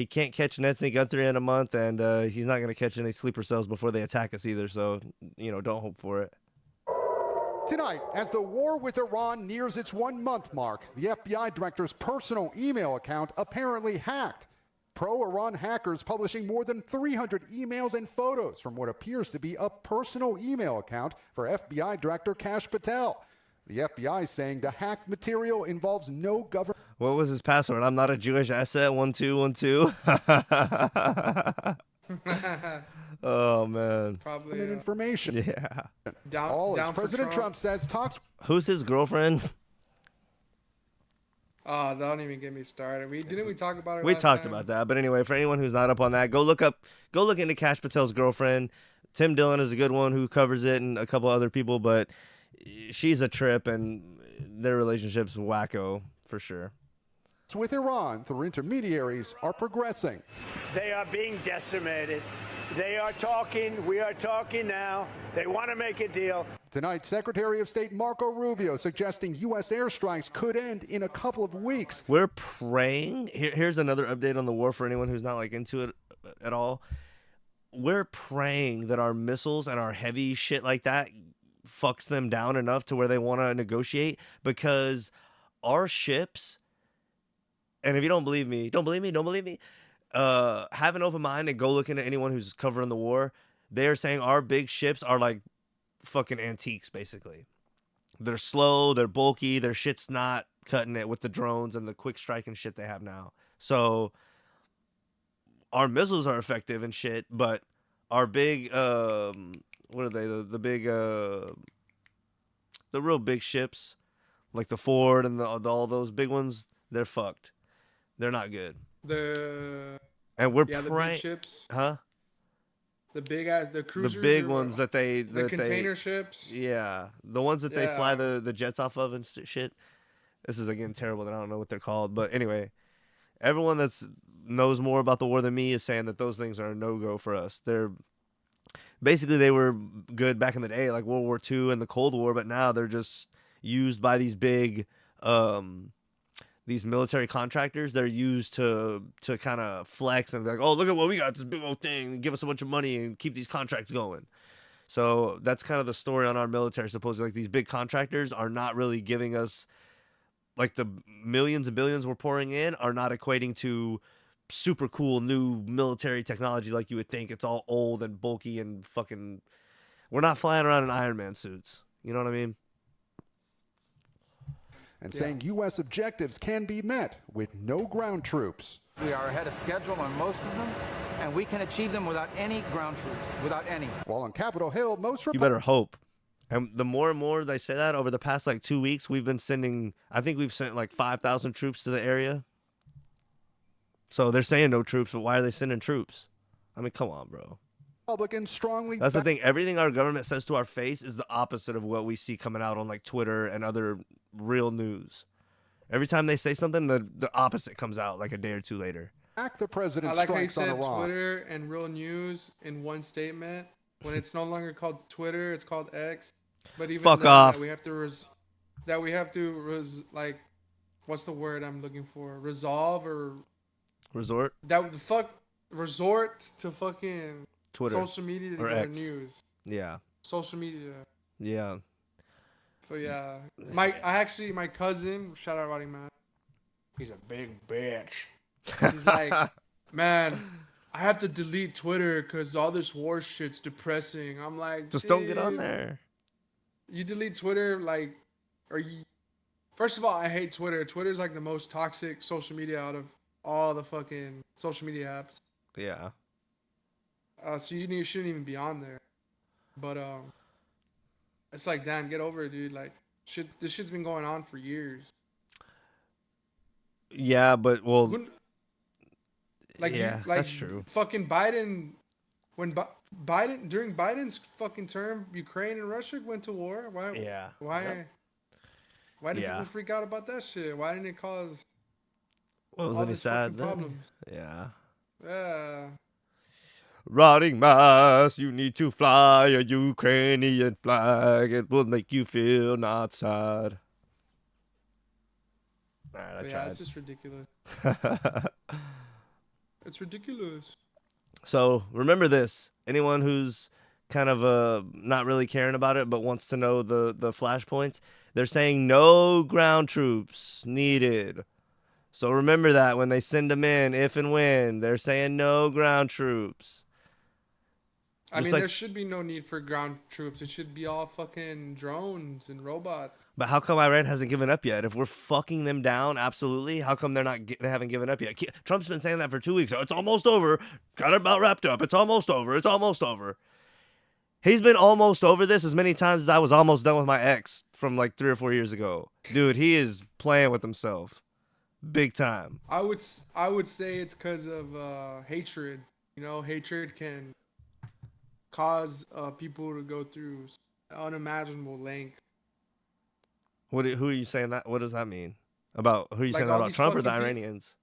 can't catch Anthony Guthrie in a month, and he's not going to catch any sleeper cells before they attack us either, so, don't hope for it. Tonight, as the war with Iran nears its 1-month mark, the FBI director's personal email account apparently hacked. Pro-Iran hackers publishing more than 300 emails and photos from what appears to be a personal email account for FBI Director Kash Patel. The FBI saying the hacked material involves no government. What was his password? I'm not a Jewish asset. 1212. Oh man. Probably information. Yeah. All as President Trump says talks. Who's his girlfriend? Oh, don't even get me started. Didn't we talk about it? We last talked time? about that, but anyway, for anyone who's not up on that, go look into Kash Patel's girlfriend. Tim Dillon is a good one who covers it, and a couple other people, but she's a trip, and their relationship's wacko for sure. With Iran through intermediaries are progressing. They are being decimated. They are talking. We are talking now. They want to make a deal. Tonight, Secretary of State Marco Rubio suggesting U.S. airstrikes could end in a couple of weeks. We're praying. Here's another update on the war for anyone who's not like into it at all. We're praying that our missiles and our heavy shit like that fucks them down enough to where they want to negotiate, because our ships, and if you don't believe me, have an open mind and go look into anyone who's covering the war. They're saying our big ships are like fucking antiques, basically. They're slow, they're bulky, their shit's not cutting it with the drones and the quick strike and shit they have now. So our missiles are effective and shit, but our big what are they? The real big ships, like the Ford and all those big ones, they're fucked. They're not good. The And we're the big praying, ships. huh? the cruisers, the big or ones that they the that container they, ships. yeah, the ones that they fly Yeah. the jets off of and shit. This is again terrible that I don't know what they're called, but anyway, everyone that's knows more about the war than me is saying that those things are a no go for us. They're basically they were good back in the day, like World War II and the Cold War, but now they're just used by these big these military contractors. They're used to kind of flex and be like, oh, look at what we got, this big old thing, give us a bunch of money and keep these contracts going. So that's kind of the story on our military. Supposedly, like these big contractors are not really giving us, like, the millions and billions we're pouring in are not equating to super cool new military technology like you would think. It's all old and bulky and fucking. We're not flying around in Iron Man suits. You know what I mean? And saying U.S. objectives can be met with no ground troops. We are ahead of schedule on most of them, and we can achieve them without any ground troops, without any. While on Capitol Hill, most You better hope. And the more and more they say that, over the past like 2 weeks, we've been sending, I think we've sent like 5,000 troops to the area. So they're saying no troops, but why are they sending troops? I mean, come on, bro. Republicans strongly. That's the thing. Everything our government says to our face is the opposite of what we see coming out on like Twitter and other real news. Every time they say something, the opposite comes out like a day or two later. Back the president I like how you strikes on said Iran. Twitter and real news in one statement. When it's no longer called Twitter, it's called X. But even Fuck then, off. That we have to like, what's the word I'm looking for? Resolve or Resort? that fuck resort to fucking Twitter social media to or get our X. news. Yeah. Social media. Yeah. But yeah, my cousin, shout out Roddy Man. He's a big bitch. He's like, man, I have to delete Twitter because all this war shit's depressing. I'm like, Just don't get on dude, there. You delete Twitter, like, are you? First of all, I hate Twitter. Twitter's like the most toxic social media out of all the fucking social media apps. Yeah. So you shouldn't even be on there. But it's like, damn, get over it, dude. Like, this shit's been going on for years. Yeah, but well, Like, yeah, that's true. Fucking Biden, when Biden during Biden's fucking term, Ukraine and Russia went to war. Why? Yeah. Why? Yep. Why did Yeah. people freak out about that shit? Why didn't it cause What was all any this sad fucking then? problems? Yeah. Yeah. Rotting mass, you need to fly a Ukrainian flag. It will make you feel not sad. All right, I Yeah, tried. it's just ridiculous. It's ridiculous. So remember this: anyone who's kind of not really caring about it, but wants to know the flashpoints, they're saying no ground troops needed. So remember that when they send them in, if and when they're saying no ground troops. I Just mean, like- there should be no need for ground troops. It should be all fucking drones and robots. But how come Iran hasn't given up yet? If we're fucking them down, absolutely. How come they haven't given up yet? Trump's been saying that for 2 weeks. Oh, it's almost over. Got it about wrapped up. It's almost over. It's almost over. He's been almost over this as many times as I was almost done with my ex from like 3 or 4 years ago. Dude, he is playing with himself, big time. I would say it's because of hatred. You know, hatred can cause people to go through unimaginable lengths. Who are you saying that? What does that mean? About who are you Like saying that all about? these Trump or the fucking Iranians?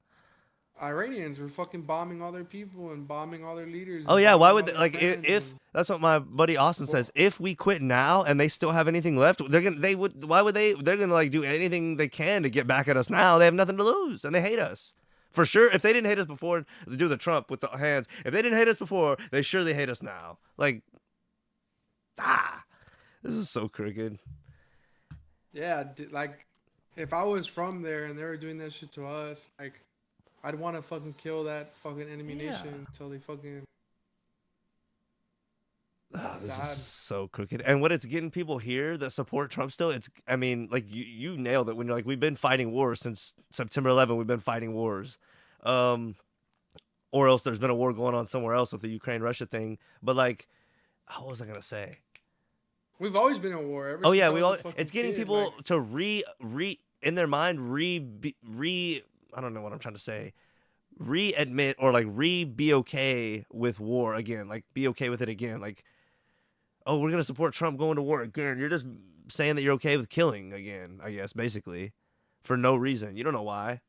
Iranians were fucking bombing all their people and bombing all their leaders. Oh and yeah, why bombing would all they, their like friends if and- that's what my buddy Austin says. If we quit now and they still have anything left, they're gonna like do anything they can to get back at us now. They have nothing to lose and they hate us. For sure, if they didn't hate us before, they do the Trump with the hands. If they didn't hate us before, they surely hate us now. Like, this is so crooked. Yeah, like if I was from there and they were doing that shit to us, like I'd want to fucking kill that fucking enemy nation until they fucking. This Sad. is so crooked. And what it's getting people here that support Trump still, I mean, like you nailed it when you're like, we've been fighting wars since September 11. We've been fighting wars. Or else there's been a war going on somewhere else with the Ukraine-Russia thing. But like, what was I going to say? We've always been at war. Ever Oh since yeah, I was a fucking it's getting kid, people like- to in their mind, I don't know what I'm trying to say. readmit or like be okay with war again, like be okay with it again, like, oh, we're gonna support Trump going to war again. You're just saying that you're okay with killing again, I guess, basically, for no reason. You don't know why.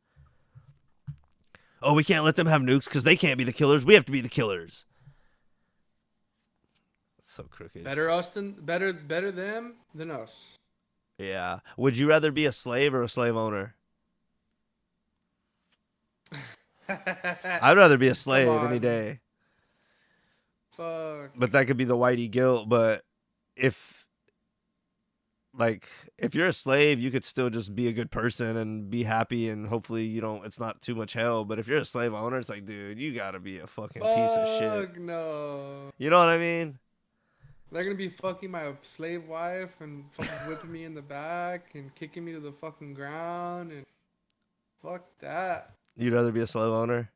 Oh, we can't let them have nukes because they can't be the killers. We have to be the killers. So crooked. Better them than us. Yeah. Would you rather be a slave or a slave owner? I'd rather be a slave any day. Fuck. But that could be the whitey guilt. But if you're a slave, you could still just be a good person and be happy, and hopefully it's not too much hell. But if you're a slave owner, it's like, dude, you gotta be a fucking piece of shit. No. You know what I mean? They're gonna be fucking my slave wife and fucking whipping me in the back and kicking me to the fucking ground, and fuck that. You'd rather be a slave owner?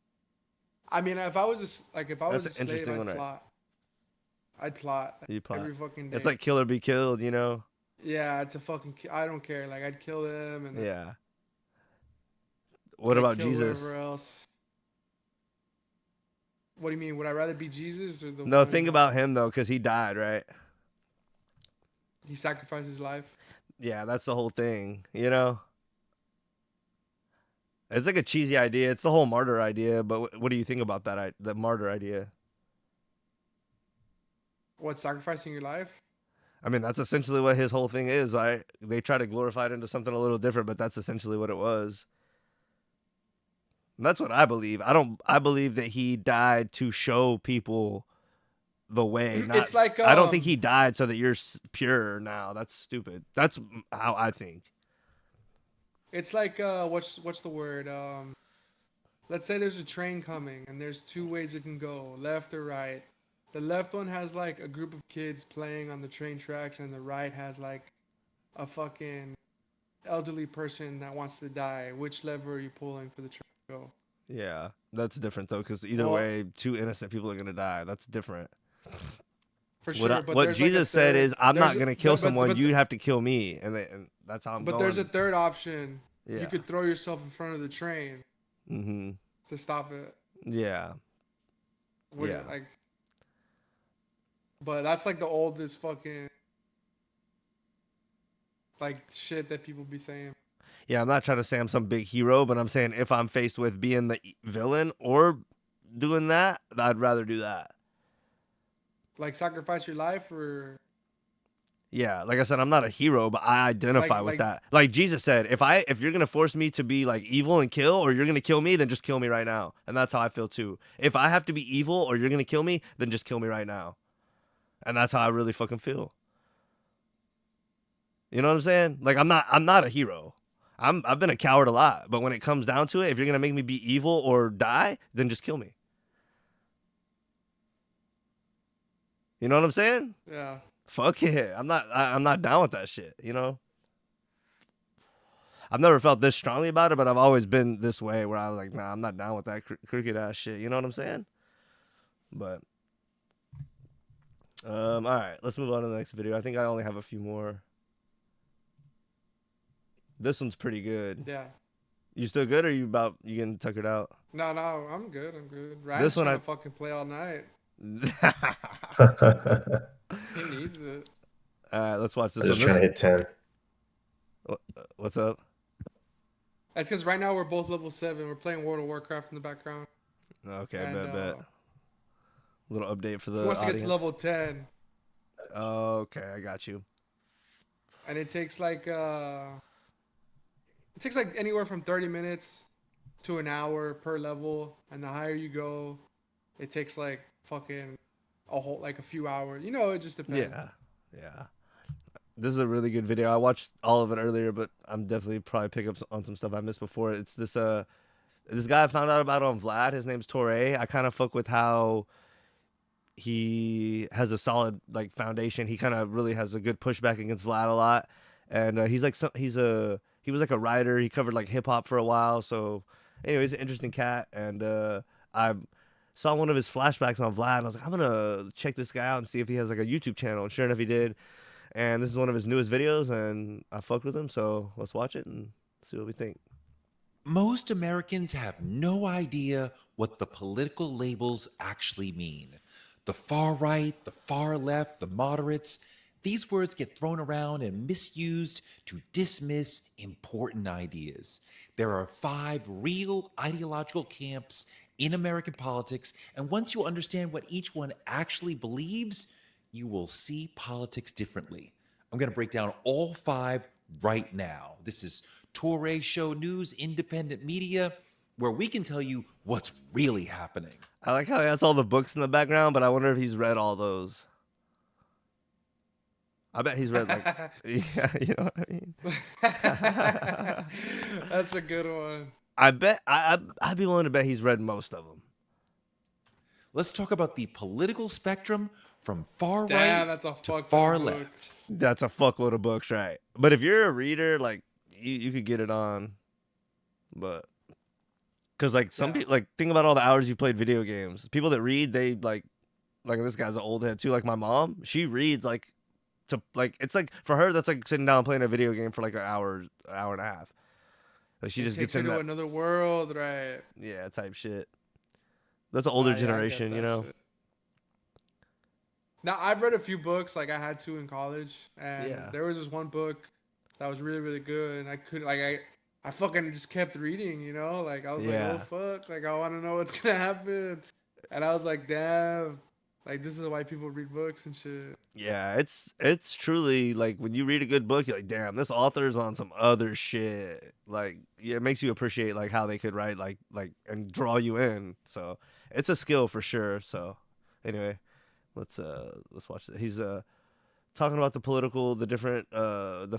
I mean, if I was a slave, one, right? I'd plot. You plot every fucking day. It's like kill or be killed, you know? Yeah, it's a fucking. I don't care. Like, I'd kill them and. Yeah. What about Jesus? Whoever else. What do you mean? Would I rather be Jesus or the? No, think about him though, because he died, right? He sacrificed his life. Yeah, that's the whole thing, you know? It's like a cheesy idea. It's the whole martyr idea, but what do you think about that? The martyr idea? What, sacrificing your life? I mean, that's essentially what his whole thing is, right? They try to glorify it into something a little different, but that's essentially what it was. And that's what I believe. I believe that he died to show people the way. Not, it's like I don't think he died so that you're pure now. That's stupid. That's how I think. It's like what's the word? Let's say there's a train coming and there's two ways it can go, left or right. The left one has like a group of kids playing on the train tracks, and the right has like a fucking elderly person that wants to die. Which lever are you pulling for the train to go? Yeah, that's different though, because either way, two innocent people are gonna die. That's different. For sure. What Jesus said is, I'm not gonna kill someone. You'd have to kill me, and that's how I'm going. But there's a third option. Yeah. You could throw yourself in front of the train to stop it. Yeah. Like, but that's like the oldest fucking like shit that people be saying. Yeah, I'm not trying to say I'm some big hero, but I'm saying if I'm faced with being the villain or doing that, I'd rather do that. Like sacrifice your life, or yeah, like I said, I'm not a hero, but I identify with that. Like Jesus said, if you're gonna force me to be like evil and kill, or you're gonna kill me, then just kill me right now. And that's how I feel too. If I have to be evil or you're gonna kill me, then just kill me right now. And that's how I really fucking feel. You know what I'm saying? Like I'm not a hero. I've been a coward a lot, but when it comes down to it, if you're gonna make me be evil or die, then just kill me. You know what I'm saying? Yeah. Fuck yeah. I'm not down with that shit, you know? I've never felt this strongly about it, but I've always been this way where I was like, nah, I'm not down with that crooked ass shit. You know what I'm saying? But all right, let's move on to the next video. I think I only have a few more. This one's pretty good. Yeah. You still good, or you getting tuckered out? No, I'm good. Ryan's trying to fucking play all night. He needs it. All right, let's watch this I'm one. just trying to hit 10. What's up? That's because right now we're both level 7. We're playing World of Warcraft in the background. Okay, bet. Little update for the he wants to audience. get to level 10. Okay, I got you. And it takes like anywhere from 30 minutes to an hour per level, and the higher you go, it takes like fucking a few hours. You know, it just depends. Yeah. This is a really good video. I watched all of it earlier, but I'm definitely probably pick up on some stuff I missed before. It's this guy I found out about on Vlad. His name's Torre. I kind of fuck with how he has a solid like foundation. He kind of really has a good pushback against Vlad a lot, and he was like a writer. He covered like hip hop for a while. So, anyway, he's an interesting cat, and I saw one of his flashbacks on Vlad. And I was like, I'm gonna check this guy out and see if he has like a YouTube channel. And sure enough, he did. And this is one of his newest videos, and I fucked with him. So let's watch it and see what we think. Most Americans have no idea what the political labels actually mean. The far right, the far left, the moderates, these words get thrown around and misused to dismiss important ideas. There are 5 real ideological camps in American politics, and once you understand what each one actually believes, you will see politics differently. I'm going to break down all 5 right now. This is Torre Show News, independent media, where we can tell you what's really happening. I like how he has all the books in the background, but I wonder if he's read all those. I bet he's read like, yeah, you know what I mean? That's a good one. I bet I'd be willing to bet he's read most of them. Let's talk about the political spectrum from far Damn, right that's a to fuck far ton of left. books. That's a fuckload of books, right? But if you're a reader, like you could get it on. But because like some people, like think about all the hours you played video games. People that read, they like this guy's an old head too. Like my mom, she reads like it's like for her that's like sitting down playing a video game for like an hour and a half. Like she just takes gets you into to that, another world, right? yeah, type shit. That's an older Yeah, I get generation, that you know. shit. Now I've read a few books, like I had to in college, and Yeah. there was this one book that was really, really good, and I couldn't like I fucking just kept reading, you know, like I was like, Yeah. oh fuck, like I want to know what's gonna happen, and I was like, damn, like this is why people read books and shit. Yeah, it's truly like when you read a good book, you're like, damn, this author's on some other shit. Like, yeah, it makes you appreciate like how they could write, like and draw you in. So it's a skill for sure. So anyway, let's watch it. He's talking about the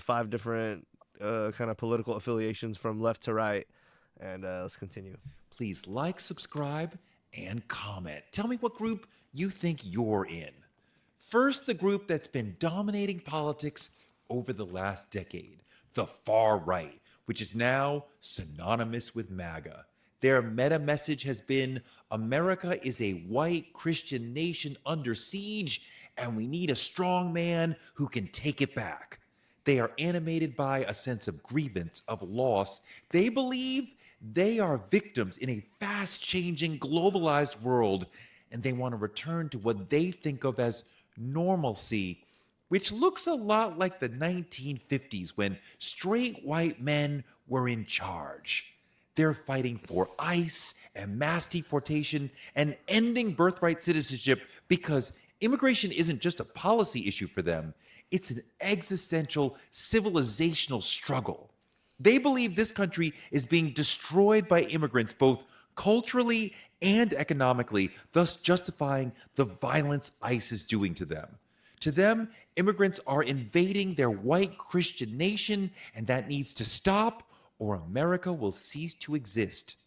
5 different kind of political affiliations from left to right, and let's continue. Please like, subscribe, and comment. Tell me what group you think you're in. First, the group that's been dominating politics over the last decade, the far right, which is now synonymous with MAGA. Their meta message has been, America is a white Christian nation under siege, and we need a strong man who can take it back. They are animated by a sense of grievance, of loss. They believe they are victims in a fast-changing, globalized world, and they want to return to what they think of as normalcy, which looks a lot like the 1950s when straight white men were in charge. They're fighting for ICE and mass deportation and ending birthright citizenship because immigration isn't just a policy issue for them. It's an existential, civilizational struggle. They believe this country is being destroyed by immigrants, both culturally and economically, thus justifying the violence ICE is doing to them. To them, immigrants are invading their white Christian nation, and that needs to stop, or America will cease to exist.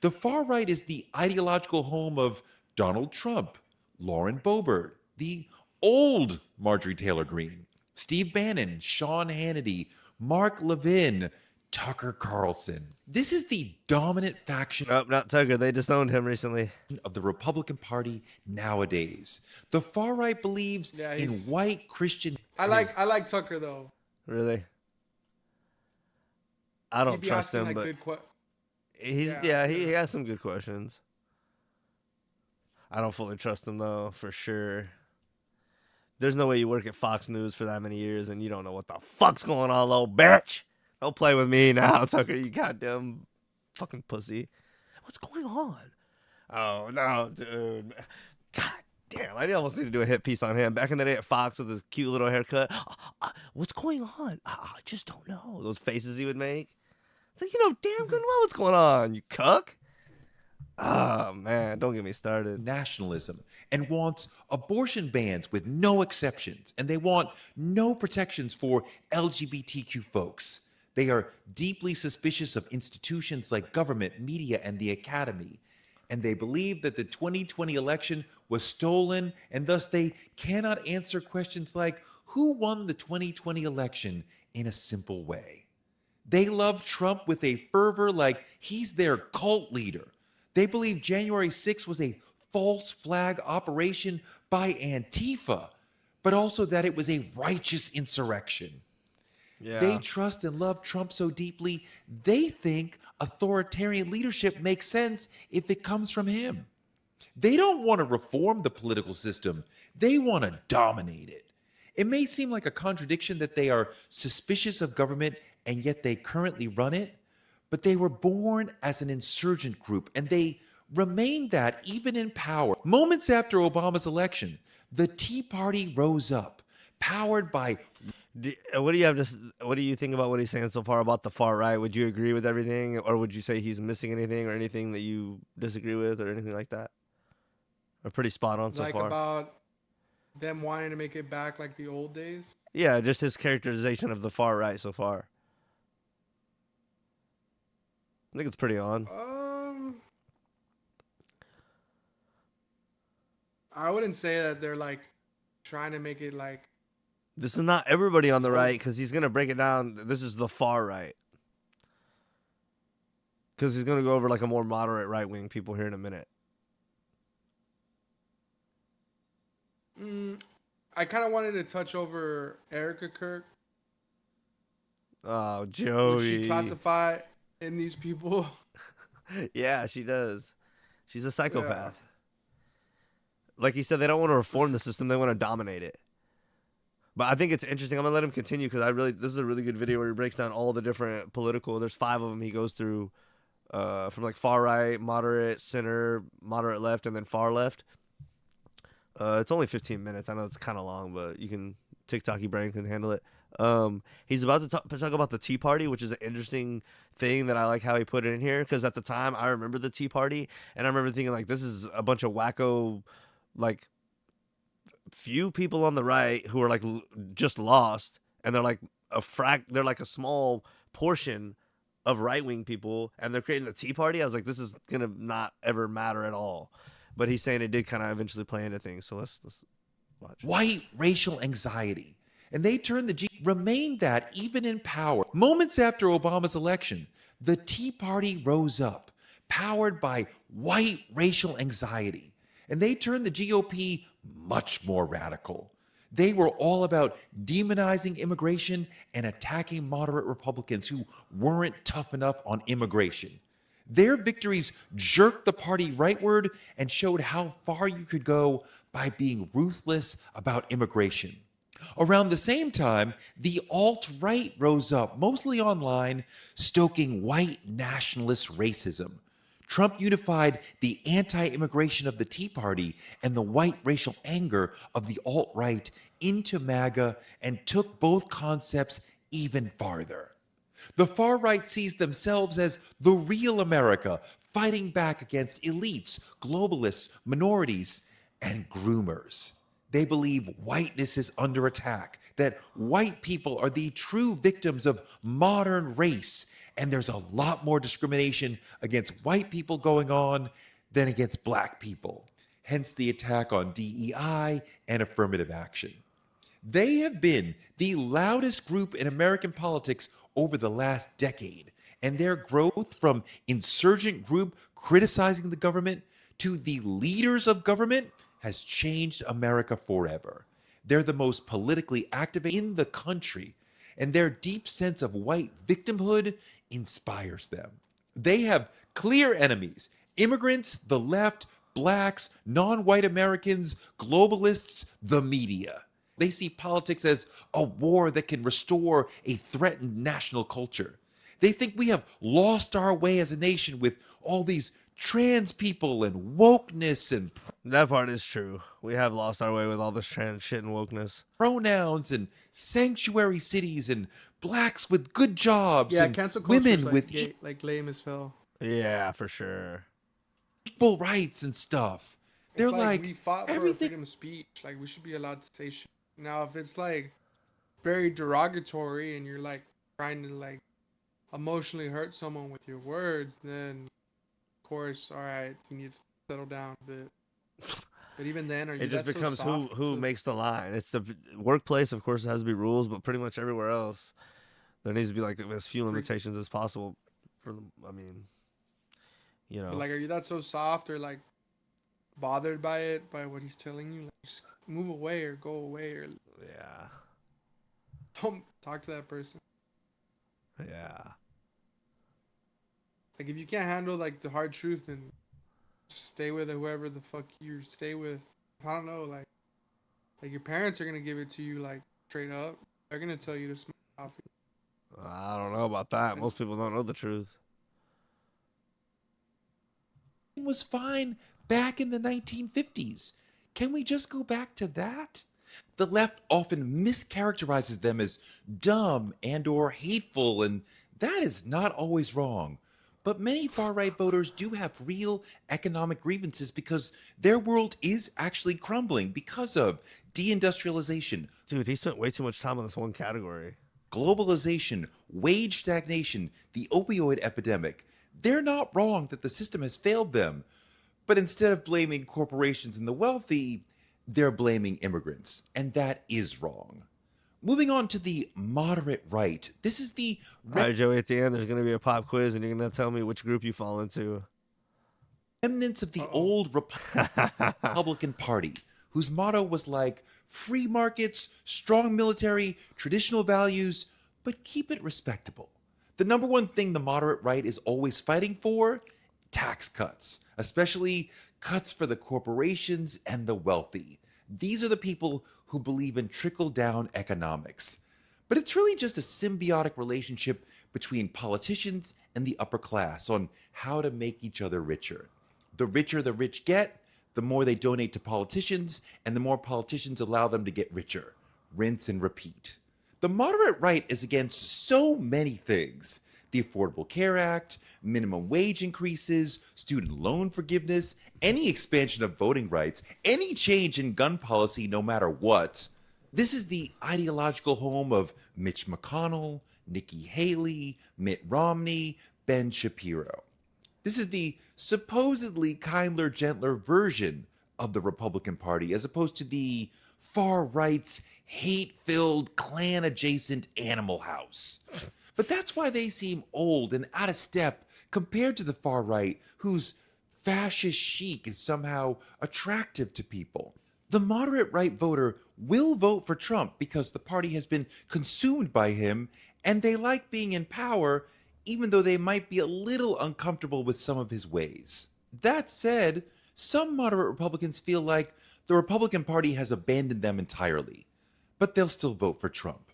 The far right is the ideological home of Donald Trump, Lauren Boebert, the old Marjorie Taylor Greene, Steve Bannon, Sean Hannity, Mark Levin, Tucker Carlson. This is the dominant faction. Nope, not Tucker. They disowned him recently. Of the Republican Party nowadays. The far right believes in white Christian. I like Tucker though. Really? I don't He'd be trust asking, him, like, but good he has some good questions. I don't fully trust him though, for sure. There's no way you work at Fox News for that many years and you don't know what the fuck's going on, little bitch. Don't play with me now, Tucker, you goddamn fucking pussy. What's going on? Oh, no, dude. God damn, I almost need to do a hit piece on him. Back in the day at Fox with his cute little haircut. What's going on? I just don't know. Those faces he would make. It's like, you know damn good well what's going on, you cuck. Oh, man, don't get me started. Nationalism and wants abortion bans with no exceptions. And they want no protections for LGBTQ folks. They are deeply suspicious of institutions like government, media, and the academy. And they believe that the 2020 election was stolen, and thus they cannot answer questions like, who won the 2020 election in a simple way? They love Trump with a fervor like he's their cult leader. They believe January 6th was a false flag operation by Antifa, but also that it was a righteous insurrection. They trust and love Trump so deeply, they think authoritarian leadership makes sense if it comes from him. They don't want to reform the political system, they want to dominate it. It may seem like a contradiction that they are suspicious of government and yet they currently run it, but they were born as an insurgent group and they remained that even in power. Moments after Obama's election, the Tea Party rose up, powered by... What do you think about what he's saying so far about the far right? Would you agree with everything, or would you say he's missing anything or anything that you disagree with or anything like that? Or pretty spot on so like far. about them wanting to make it back like the old days. Yeah, just his characterization of the far right so far. I think it's pretty on. I wouldn't say that they're like trying to make it like. This is not everybody on the right, because he's going to break it down. This is the far right. Because he's going to go over like a more moderate right-wing people here in a minute. I kind of wanted to touch over Erica Kirk. Oh, Joey. Would she classify in these people? Yeah, she does. She's a psychopath. Like he said, they don't want to reform the system. They want to dominate it. But I think it's interesting. I'm going to let him continue because this is a really good video where he breaks down all the different political. There's 5 of them he goes through from like far right, moderate, center, moderate left, and then far left. It's only 15 minutes. I know it's kind of long, but TikTok-y brain can handle it. He's about to talk about the Tea Party, which is an interesting thing that I like how he put it in here. Because at the time, I remember the Tea Party, and I remember thinking like, this is a bunch of wacko, like, few people on the right who are like just lost, and they're like they're like a small portion of right-wing people, and they're creating the Tea Party. I was like, this is gonna not ever matter at all. But he's saying it did kind of eventually play into things. So let's watch. White racial anxiety. And they turned remained that even in power. Moments after Obama's election, the Tea Party rose up, powered by white racial anxiety. And they turned the GOP much more radical. They were all about demonizing immigration and attacking moderate Republicans who weren't tough enough on immigration. Their victories jerked the party rightward and showed how far you could go by being ruthless about immigration. Around the same time, the alt-right rose up, mostly online, stoking white nationalist racism. Trump unified the anti-immigration of the Tea Party and the white racial anger of the alt-right into MAGA and took both concepts even farther. The far right sees themselves as the real America, fighting back against elites, globalists, minorities, and groomers. They believe whiteness is under attack, that white people are the true victims of modern race, and there's a lot more discrimination against white people going on than against black people. Hence the attack on DEI and affirmative action. They have been the loudest group in American politics over the last decade, and their growth from insurgent group criticizing the government to the leaders of government has changed America forever. They're the most politically active in the country, and their deep sense of white victimhood inspires them. They have clear enemies: immigrants, the left, blacks, non-white Americans, globalists, the media. They see politics as a war that can restore a threatened national culture. They think we have lost our way as a nation with all these trans people and wokeness and that part is true. We have lost our way with all this trans shit and wokeness. Pronouns and sanctuary cities and blacks with good jobs Yeah, and cancel culture women like, with like lame as hell. Yeah, for sure. Equal rights and stuff. They're It's like we fought for everything. freedom of speech. Like we should be allowed to say shit. Now, if it's like very derogatory and you're like trying to like emotionally hurt someone with your words, then of course, all right, you need to settle down a bit. But even then, are you It just that's becomes so who soft who to- makes the line. It's the workplace, of course, it has to be rules, but pretty much everywhere else, there needs to be like as few limitations as possible. For the, I mean, you know, But like, are you that so soft or like bothered by it, by what he's telling you? Like, just move away or go away or yeah. don't talk to that person. Yeah. Like, if you can't handle like the hard truth and just stay with whoever the fuck you stay with, I don't know, like your parents are gonna give it to you like straight up. They're gonna tell you to smoke coffee. I don't know about that. Most people don't know the truth. Was fine back in the 1950s. Can we just go back to that? The left often mischaracterizes them as dumb and or hateful, and that is not always wrong. But many far-right voters do have real economic grievances because their world is actually crumbling because of deindustrialization. Dude, he spent way too much time on this one category. Globalization, wage stagnation, the opioid epidemic. They're not wrong that the system has failed them. But instead of blaming corporations and the wealthy, they're blaming immigrants. And that is wrong. Moving on to the moderate right. This is the... All right, Joey, at the end, there's going to be a pop quiz, and you're going to tell me which group you fall into. remnants of the old Republican Party, whose motto was like free markets, strong military, traditional values, but keep it respectable. The number one thing the moderate right is always fighting for: tax cuts, especially cuts for the corporations and the wealthy. These are the people who believe in trickle-down economics. But it's really just a symbiotic relationship between politicians and the upper class on how to make each other richer. The richer the rich get, the more they donate to politicians, and the more politicians allow them to get richer. Rinse and repeat. The moderate right is against so many things: the Affordable Care Act, minimum wage increases, student loan forgiveness, any expansion of voting rights, any change in gun policy, no matter what. This is the ideological home of Mitch McConnell, Nikki Haley, Mitt Romney, Ben Shapiro. This is the supposedly kinder, gentler version of the Republican Party, as opposed to the far right's hate-filled, Klan-adjacent Animal House. But that's why they seem old and out of step compared to the far right, whose fascist chic is somehow attractive to people. The moderate right voter will vote for Trump because the party has been consumed by him, and they like being in power, even though they might be a little uncomfortable with some of his ways. That said, some moderate Republicans feel like the Republican Party has abandoned them entirely, but they'll still vote for Trump.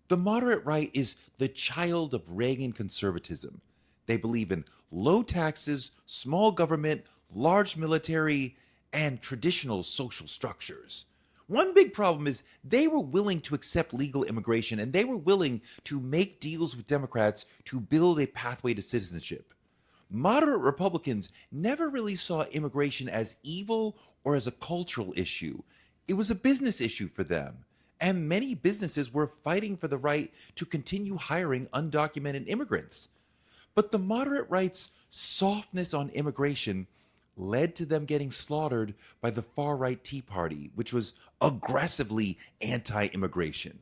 The moderate right is the child of Reagan conservatism. They believe in low taxes, small government, large military, and traditional social structures. One big problem is they were willing to accept legal immigration, and they were willing to make deals with Democrats to build a pathway to citizenship. Moderate Republicans never really saw immigration as evil or as a cultural issue. It was a business issue for them, and many businesses were fighting for the right to continue hiring undocumented immigrants. But the moderate right's softness on immigration led to them getting slaughtered by the far-right Tea Party, which was aggressively anti-immigration.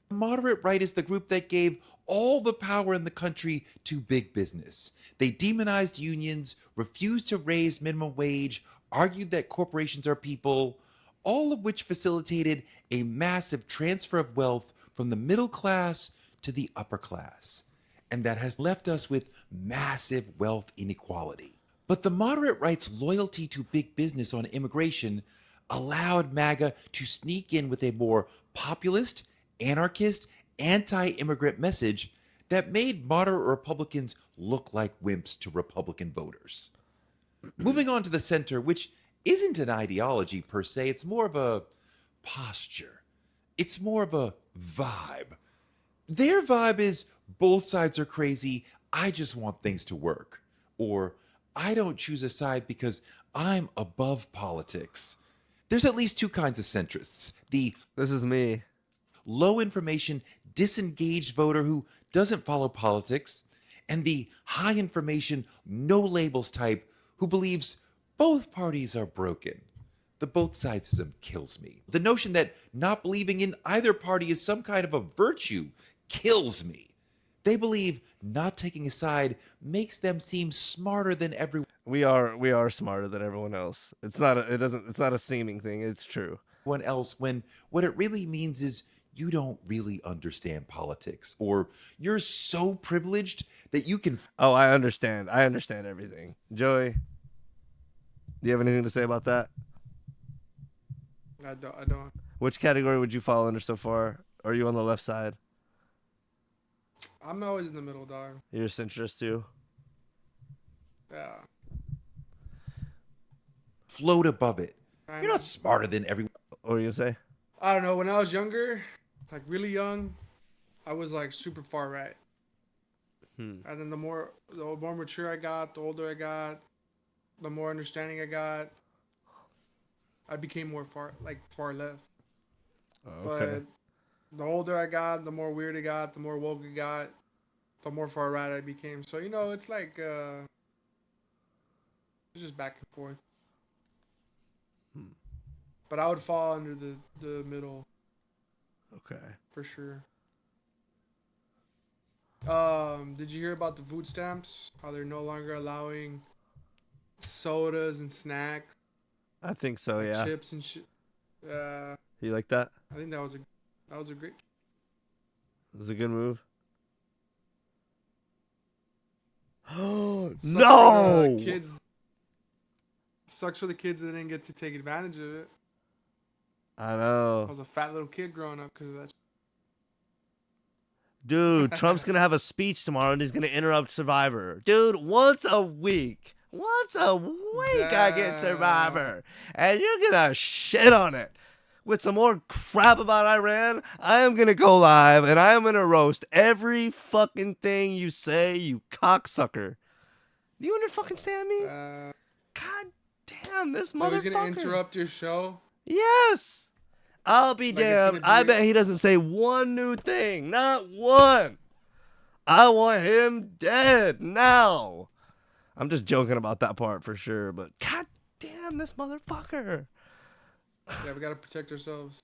The moderate right is the group that gave all the power in the country to big business. They demonized unions, refused to raise minimum wage, argued that corporations are people, all of which facilitated a massive transfer of wealth from the middle class to the upper class. And that has left us with massive wealth inequality. But the moderate right's loyalty to big business on immigration allowed MAGA to sneak in with a more populist, anarchist, anti-immigrant message that made moderate Republicans look like wimps to Republican voters. Moving on to the center, which isn't an ideology per se, it's more of a posture. It's more of a vibe. Their vibe is both sides are crazy, I just want things to work. Or I don't choose a side because I'm above politics. There's at least two kinds of centrists. The "this is me" low information, disengaged voter who doesn't follow politics, and the high information, no labels type who believes both parties are broken. The both sidesism kills me. The notion that not believing in either party is some kind of a virtue kills me. They believe not taking a side makes them seem smarter than everyone. We are smarter than everyone else. It's not a seeming thing. It's true. Else, when what it really means is you don't really understand politics, or you're so privileged that you can. Oh, I understand. I understand everything. Joey, do you have anything to say about that? I don't. Which category would you fall under so far? Or are you on the left side? I'm always in the middle, dog. You're a centrist too? Yeah. Float above it. You're not smarter than everyone. What were you gonna say? I don't know. When I was younger, like really young, I was like super far right. And then the more mature I got, the older I got, the more understanding I got, I became more far left. Oh, okay. But the older I got, the more weird I got, the more woke I got, the more far right I became. So, you know, it's like, it's just back and forth. But I would fall under the middle. Okay. For sure. Did you hear about the food stamps? How they're no longer allowing sodas and snacks? I think so, yeah. Chips and shit. You like that? I think that was a great. It was a good move. Oh Sucks no! for the kids. Sucks for the kids that didn't get to take advantage of it. I know. I was a fat little kid growing up because of that. Dude, Trump's gonna have a speech tomorrow and he's gonna interrupt Survivor. Dude, once a week I get Survivor, and you're gonna shit on it with some more crap about Iran. I am gonna go live and I am gonna roast every fucking thing you say, you cocksucker. Do you understand me? God damn, this motherfucker. So he's gonna interrupt your show? Yes. I'll be damned. I bet he doesn't say one new thing. Not one. I want him dead now. I'm just joking about that part for sure, but god damn this motherfucker. Yeah, we gotta protect ourselves.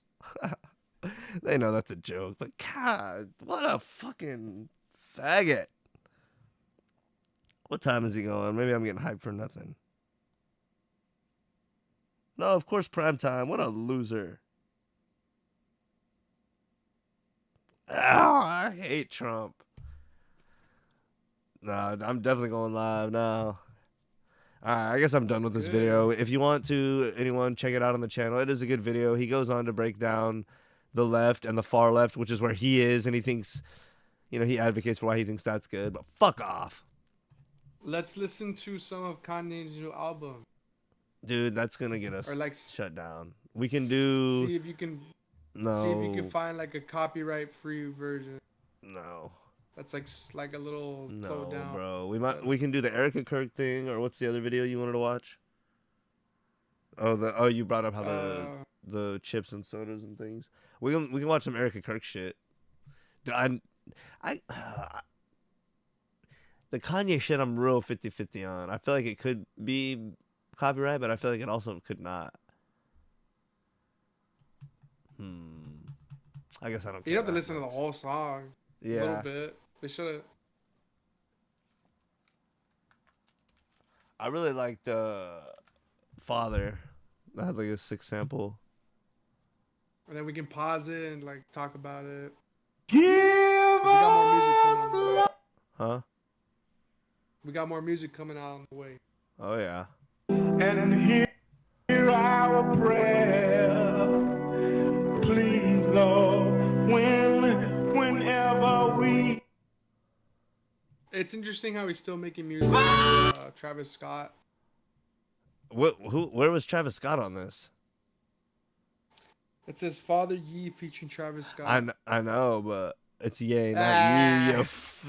They know that's a joke, but god, what a fucking faggot. What time is he going? Maybe I'm getting hyped for nothing. No, of course prime time. What a loser. Oh, I hate Trump. No, I'm definitely going live now. Alright, I guess I'm done with this video. If you want to, anyone, check it out on the channel. It is a good video. He goes on to break down the left and the far left, which is where he is, and he thinks, you know, he advocates for why he thinks that's good, but fuck off. Let's listen to some of Kanye's new album. Dude, that's gonna get us Or like shut down. We can do... See if you can... No. See if you can find like a copyright-free version. No. That's like a little toned down. Bro. We can do the Erica Kirk thing, or what's the other video you wanted to watch? Oh, you brought up how the chips and sodas and things. We can watch some Erica Kirk shit. The Kanye shit I'm real 50-50 on. I feel like it could be copyright, but I feel like it also could not. I guess I don't care. You have to listen to the whole song. Yeah. A little bit. They should have. I really liked Father. That had like a sick sample. And then we can pause it and like talk about it. We got more music coming on the way. Huh? We got more music coming out on the way. Oh yeah. And hear our prayer. Please, Lord, whenever we. It's interesting how he's still making music with Travis Scott. Where was Travis Scott on this? It says Father Yee featuring Travis Scott. I know, but it's Ye, not you,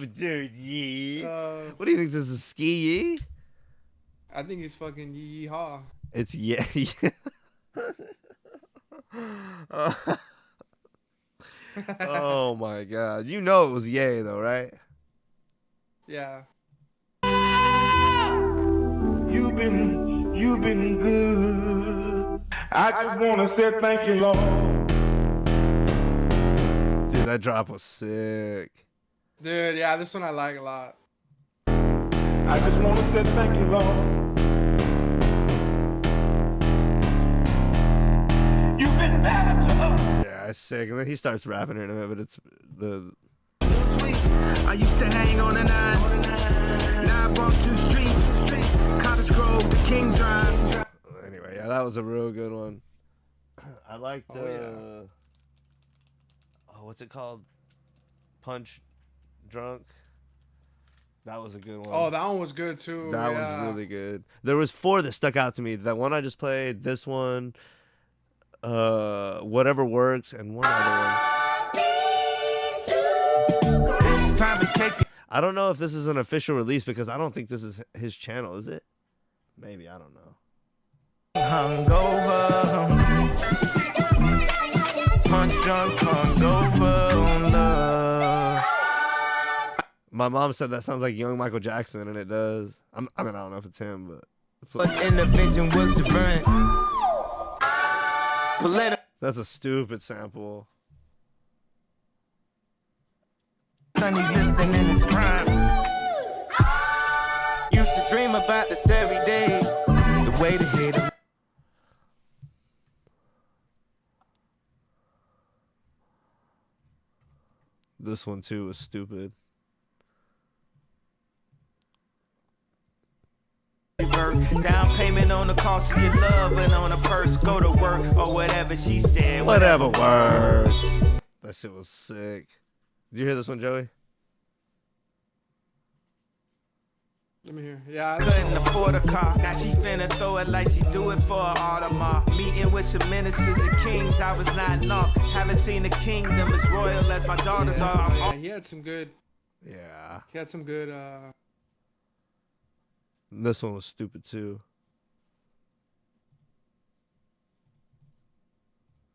dude. Yee. What do you think? This is Ski Yee? I think he's fucking Yee Yee Haw. It's Ye. Oh my god! You know it was Ye though, right? Yeah. You've been good. I just want to say thank you, Lord. Dude, that drop was sick. Dude, yeah, this one I like a lot. I just want to say thank you, Lord. You've been better to us. Yeah. guy's sick. And then he starts rapping in it, but it's the. I used to hang on the 9. Now I bought 2 streets. Cottage Grove to King Drive. Anyway, yeah, that was a real good one. I like the. Oh, what's it called? Punch Drunk. That was a good one. Oh, that one was good too. That one's really good. There was 4 that stuck out to me. That one I just played, this one, Whatever Works, and one other one. I don't know if this is an official release because I don't think this is his channel, is it? Maybe, I don't know. Hungover. Punch drunk, hungover on love. My mom said that sounds like young Michael Jackson, and it does. I mean, I don't know if it's him, but. What's in the vision was divine. That's a stupid sample. Sonny listening in his prime. Used to dream about this every day. The way to hit him. This one too was stupid. Down payment on the cost of your love and on a purse. Go to work or whatever she said. Whatever works. That shit was sick. Did you hear this one, Joey? Let me hear. Yeah. Couldn't afford a car. Now she finna throw it like she do it for an Audemars. Meeting with some ministers and kings. I was not off. Haven't seen the kingdom as royal as my daughters are. Yeah, he had some good. Yeah. He had some good. This one was stupid too.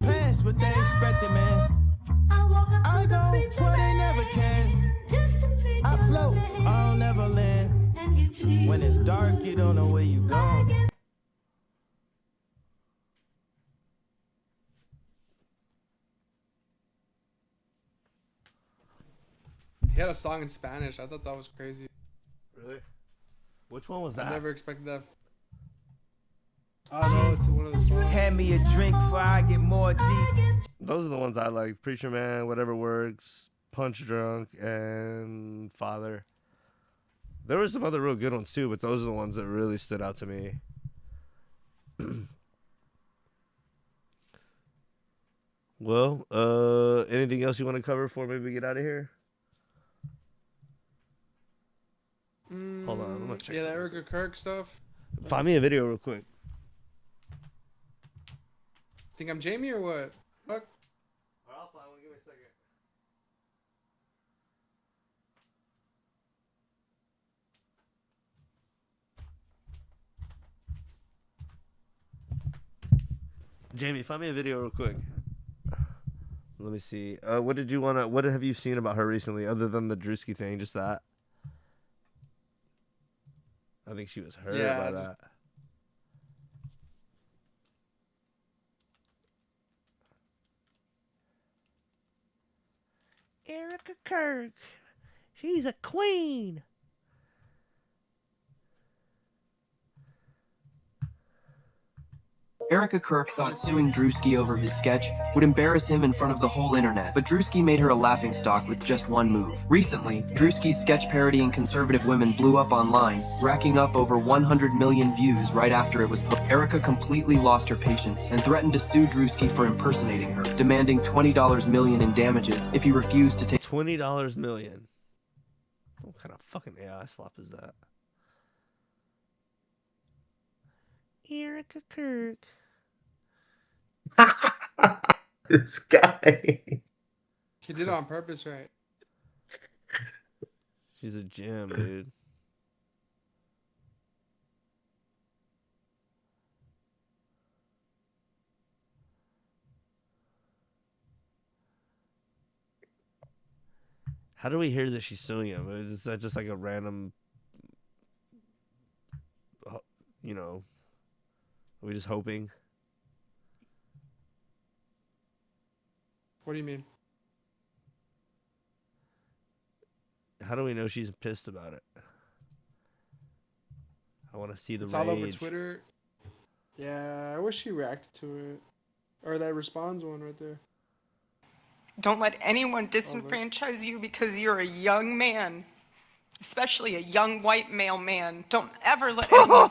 Past what they expected, man. I go where they never can. I float, I'll never land. When it's dark, you don't know where you go. He had a song in Spanish. I thought that was crazy. Really? Which one was that? I never expected that. Oh no, it's one of the songs. Hand me a drink before I get more deep. Those are the ones I like. Preacher Man, Whatever Works, Punch Drunk, and Father. There were some other real good ones too, but those are the ones that really stood out to me. Well, anything else you want to cover before maybe we get out of here? Hold on, I'm gonna check. Yeah, the Erica Kirk stuff. Find me a video real quick. Think I'm Jamie or what? Fuck. I'll find one. Give me a second. Jamie, find me a video real quick. Let me see. What did you wanna? What have you seen about her recently, other than the Drewski thing? Just that. I think she was hurt by that. Erica Kirk. She's a queen. Erica Kirk thought suing Drewski over his sketch would embarrass him in front of the whole internet, but Drewski made her a laughingstock with just one move. Recently, Drewski's sketch parodying conservative women blew up online, racking up over 100 million views right after it was put. Erica completely lost her patience and threatened to sue Drewski for impersonating her, demanding $20 million in damages if he refused to take $20 million. What kind of fucking AI slop is that? Erica Kirk. This guy. He did it on purpose, right? She's a gem, dude. How do we hear that she's suing him? Is that just like a random, you know, are we just hoping? What do you mean? How do we know she's pissed about it? I want to see the It's rage. all over Twitter. Yeah, I wish she reacted to it. Or that responds one right there. Don't let anyone disenfranchise you because you're a young man, especially a young white male man. Don't ever let anyone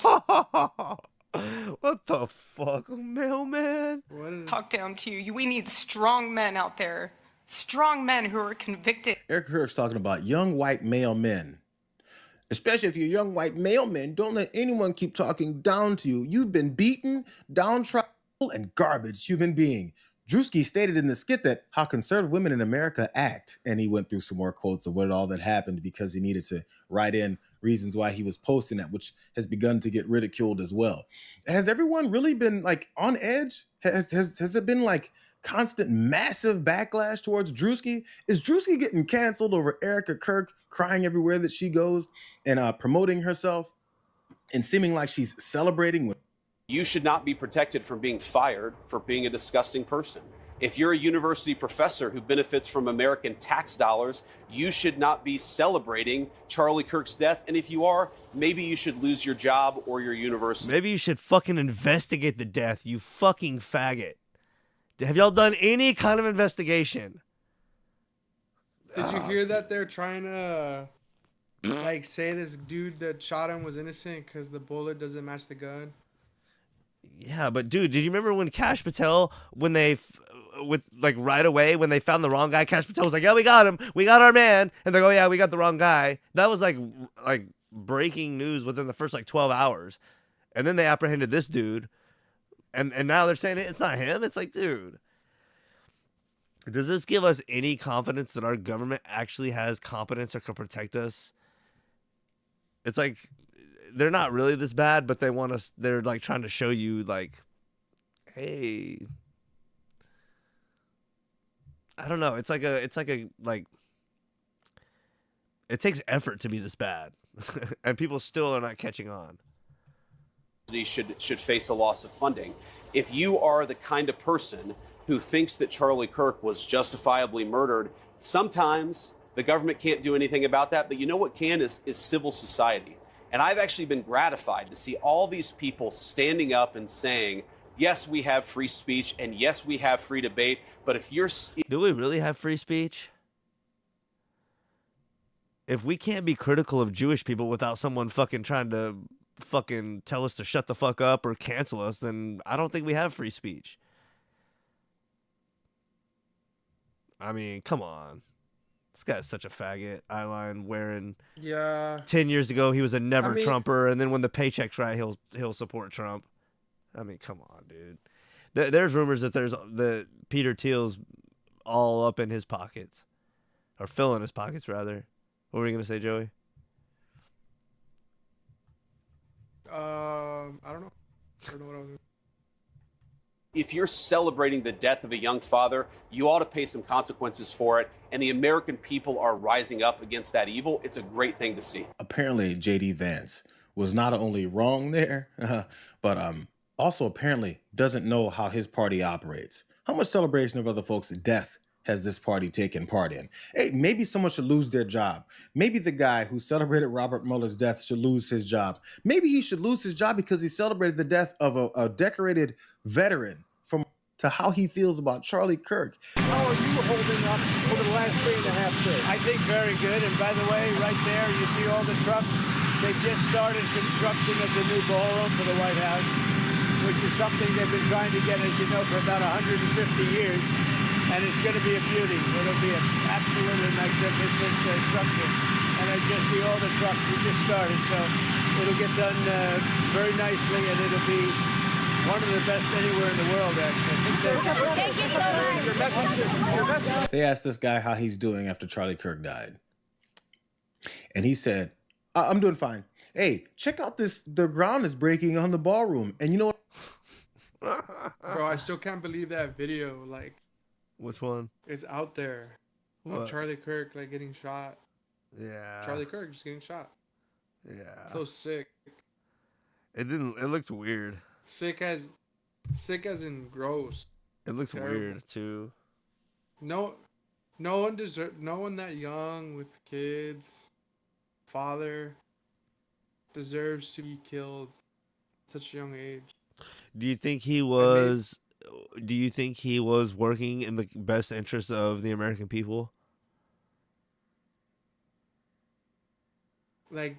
What the fuck, mailman? talk down to you. We need strong men out there, strong men who are convicted. Eric Kirk's talking about young white male men. Especially if you're young white male men, don't let anyone keep talking down to you. You've been beaten, downtrodden, and garbage human being. Drewski stated in the skit that how conservative women in America act, and he went through some more quotes of what all that happened because he needed to write in reasons why he was posting that, which has begun to get ridiculed as well. Has everyone really been like on edge? Has it been like constant massive backlash towards Drewski? Is Drewski getting canceled over Erica Kirk crying everywhere that she goes and promoting herself and seeming like she's celebrating with? You should not be protected from being fired for being a disgusting person. If you're a university professor who benefits from American tax dollars, you should not be celebrating Charlie Kirk's death. And if you are, maybe you should lose your job or your university. Maybe you should fucking investigate the death, you fucking faggot. Have y'all done any kind of investigation? Did you hear that they're trying to like say this dude that shot him was innocent because the bullet doesn't match the gun? Yeah, but dude, did you remember when Kash Patel, when they, right away, when they found the wrong guy, Kash Patel was like, yeah, we got him. We got our man. And they go, yeah, we got the wrong guy. That was like breaking news within the first 12 hours. And then they apprehended this dude. And now they're saying it's not him. It's like, dude, does this give us any confidence that our government actually has competence or can protect us? It's like, they're not really this bad, but they want us. They're like trying to show you, like, hey, I don't know. It takes effort to be this bad, and people still are not catching on. Should face a loss of funding. If you are the kind of person who thinks that Charlie Kirk was justifiably murdered, sometimes the government can't do anything about that. But you know what can is civil society. And I've actually been gratified to see all these people standing up and saying, yes, we have free speech, and yes, we have free debate, but if you're... Do we really have free speech? If we can't be critical of Jewish people without someone fucking trying to fucking tell us to shut the fuck up or cancel us, then I don't think we have free speech. I mean, come on. This guy's such a faggot. Eyeline wearing. Yeah. 10 years ago, he was a never Trumper, and then when the paycheck's right, he'll support Trump. I mean, come on, dude. There's rumors that Peter Thiel's all up in his pockets, or filling his pockets rather. What were you gonna say, Joey? I don't know. I don't know what I was. If you're celebrating the death of a young father, you ought to pay some consequences for it. And the American people are rising up against that evil. It's a great thing to see. Apparently, J.D. Vance was not only wrong there, but also apparently doesn't know how his party operates. How much celebration of other folks' death has this party taken part in? Hey, maybe someone should lose their job. Maybe the guy who celebrated Robert Mueller's death should lose his job. Maybe he should lose his job because he celebrated the death of a decorated veteran to how he feels about Charlie Kirk. How are you holding up over the last 3.5 days? I think very good. And by the way, right there, you see all the trucks. They've just started construction of the new ballroom for the White House, which is something they've been trying to get, as you know, for about 150 years. And it's going to be a beauty. It'll be an absolutely magnificent structure. And I just see all the trucks. We just started, so it'll get done very nicely, and it'll be one of the best anywhere in the world, actually. Thank you so much. They asked this guy how he's doing after Charlie Kirk died. And he said, I'm doing fine. Hey, check out this. The ground is breaking on the ballroom. And you know what? Bro, I still can't believe that video. Like, which one? Is out there of Charlie Kirk getting shot. Yeah. Charlie Kirk just getting shot. Yeah. So sick. It looked weird. Sick as in gross. It looks Terrible. weird too. No one that young with kids, father, deserves to be killed at such a young age. Do you think he was do you think he was working in the best interest of the American people? Like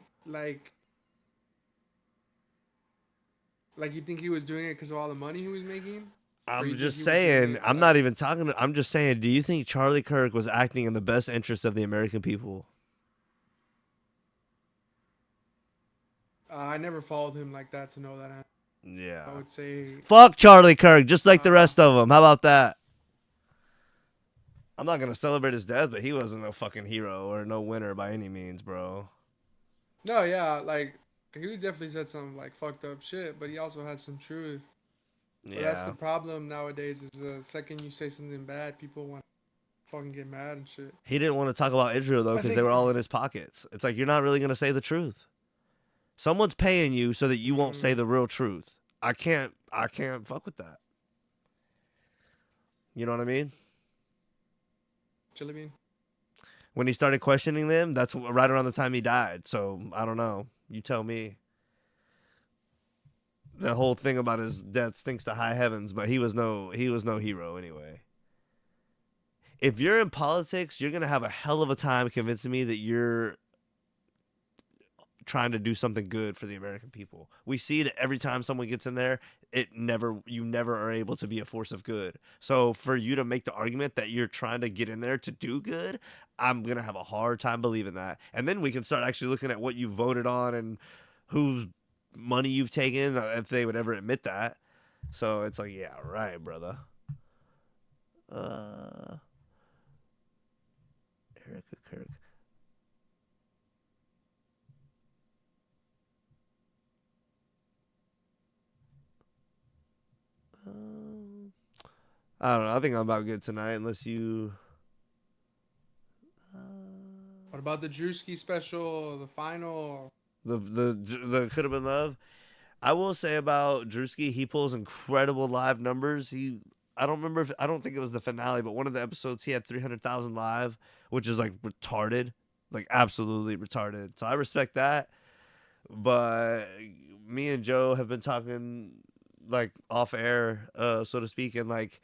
you think he was doing it because of all the money he was making? Or you I'm think just he was doing saying. it, I'm like- not even talking. I'm just saying. Do you think Charlie Kirk was acting in the best interest of the American people? I never followed him like that to know that. Yeah. I would say Fuck Charlie Kirk, just like the rest of them. How about that? I'm not gonna celebrate his death, but he wasn't a fucking hero or no winner by any means, bro. no, yeah, like he definitely said some like fucked up shit, but he also had some truth. But that's the Yeah. problem nowadays. Is the second you say something bad, people want to fucking get mad and shit. He didn't want to talk about Israel though I because they think- were all in his pockets. It's like you're not really gonna say the truth. Someone's paying you so that you won't say the real truth. I can't fuck with that. You know what I mean? Chili bean. When he started questioning them, that's right around the time he died. So I don't know. You tell me. The whole thing about his death stinks to high heavens, but he was no hero anyway. If you're in politics, you're gonna have a hell of a time convincing me that you're trying to do something good for the American people. We see that every time someone gets in there, you never are able to be a force of good. So for you to make the argument that you're trying to get in there to do good, I'm gonna have a hard time believing that. And then we can start actually looking at what you voted on and whose money you've taken, if they would ever admit that. So it's like, yeah, right, brother. Erica Kirk. I don't know. I think I'm about good tonight, unless you. What about the Drewski special, the final? The could have been love. I will say about Drewski, he pulls incredible live numbers. I don't think it was the finale, but one of the episodes he had 300,000 live, which is like retarded, like absolutely retarded. So I respect that. But me and Joe have been talking like off air, so to speak, and like,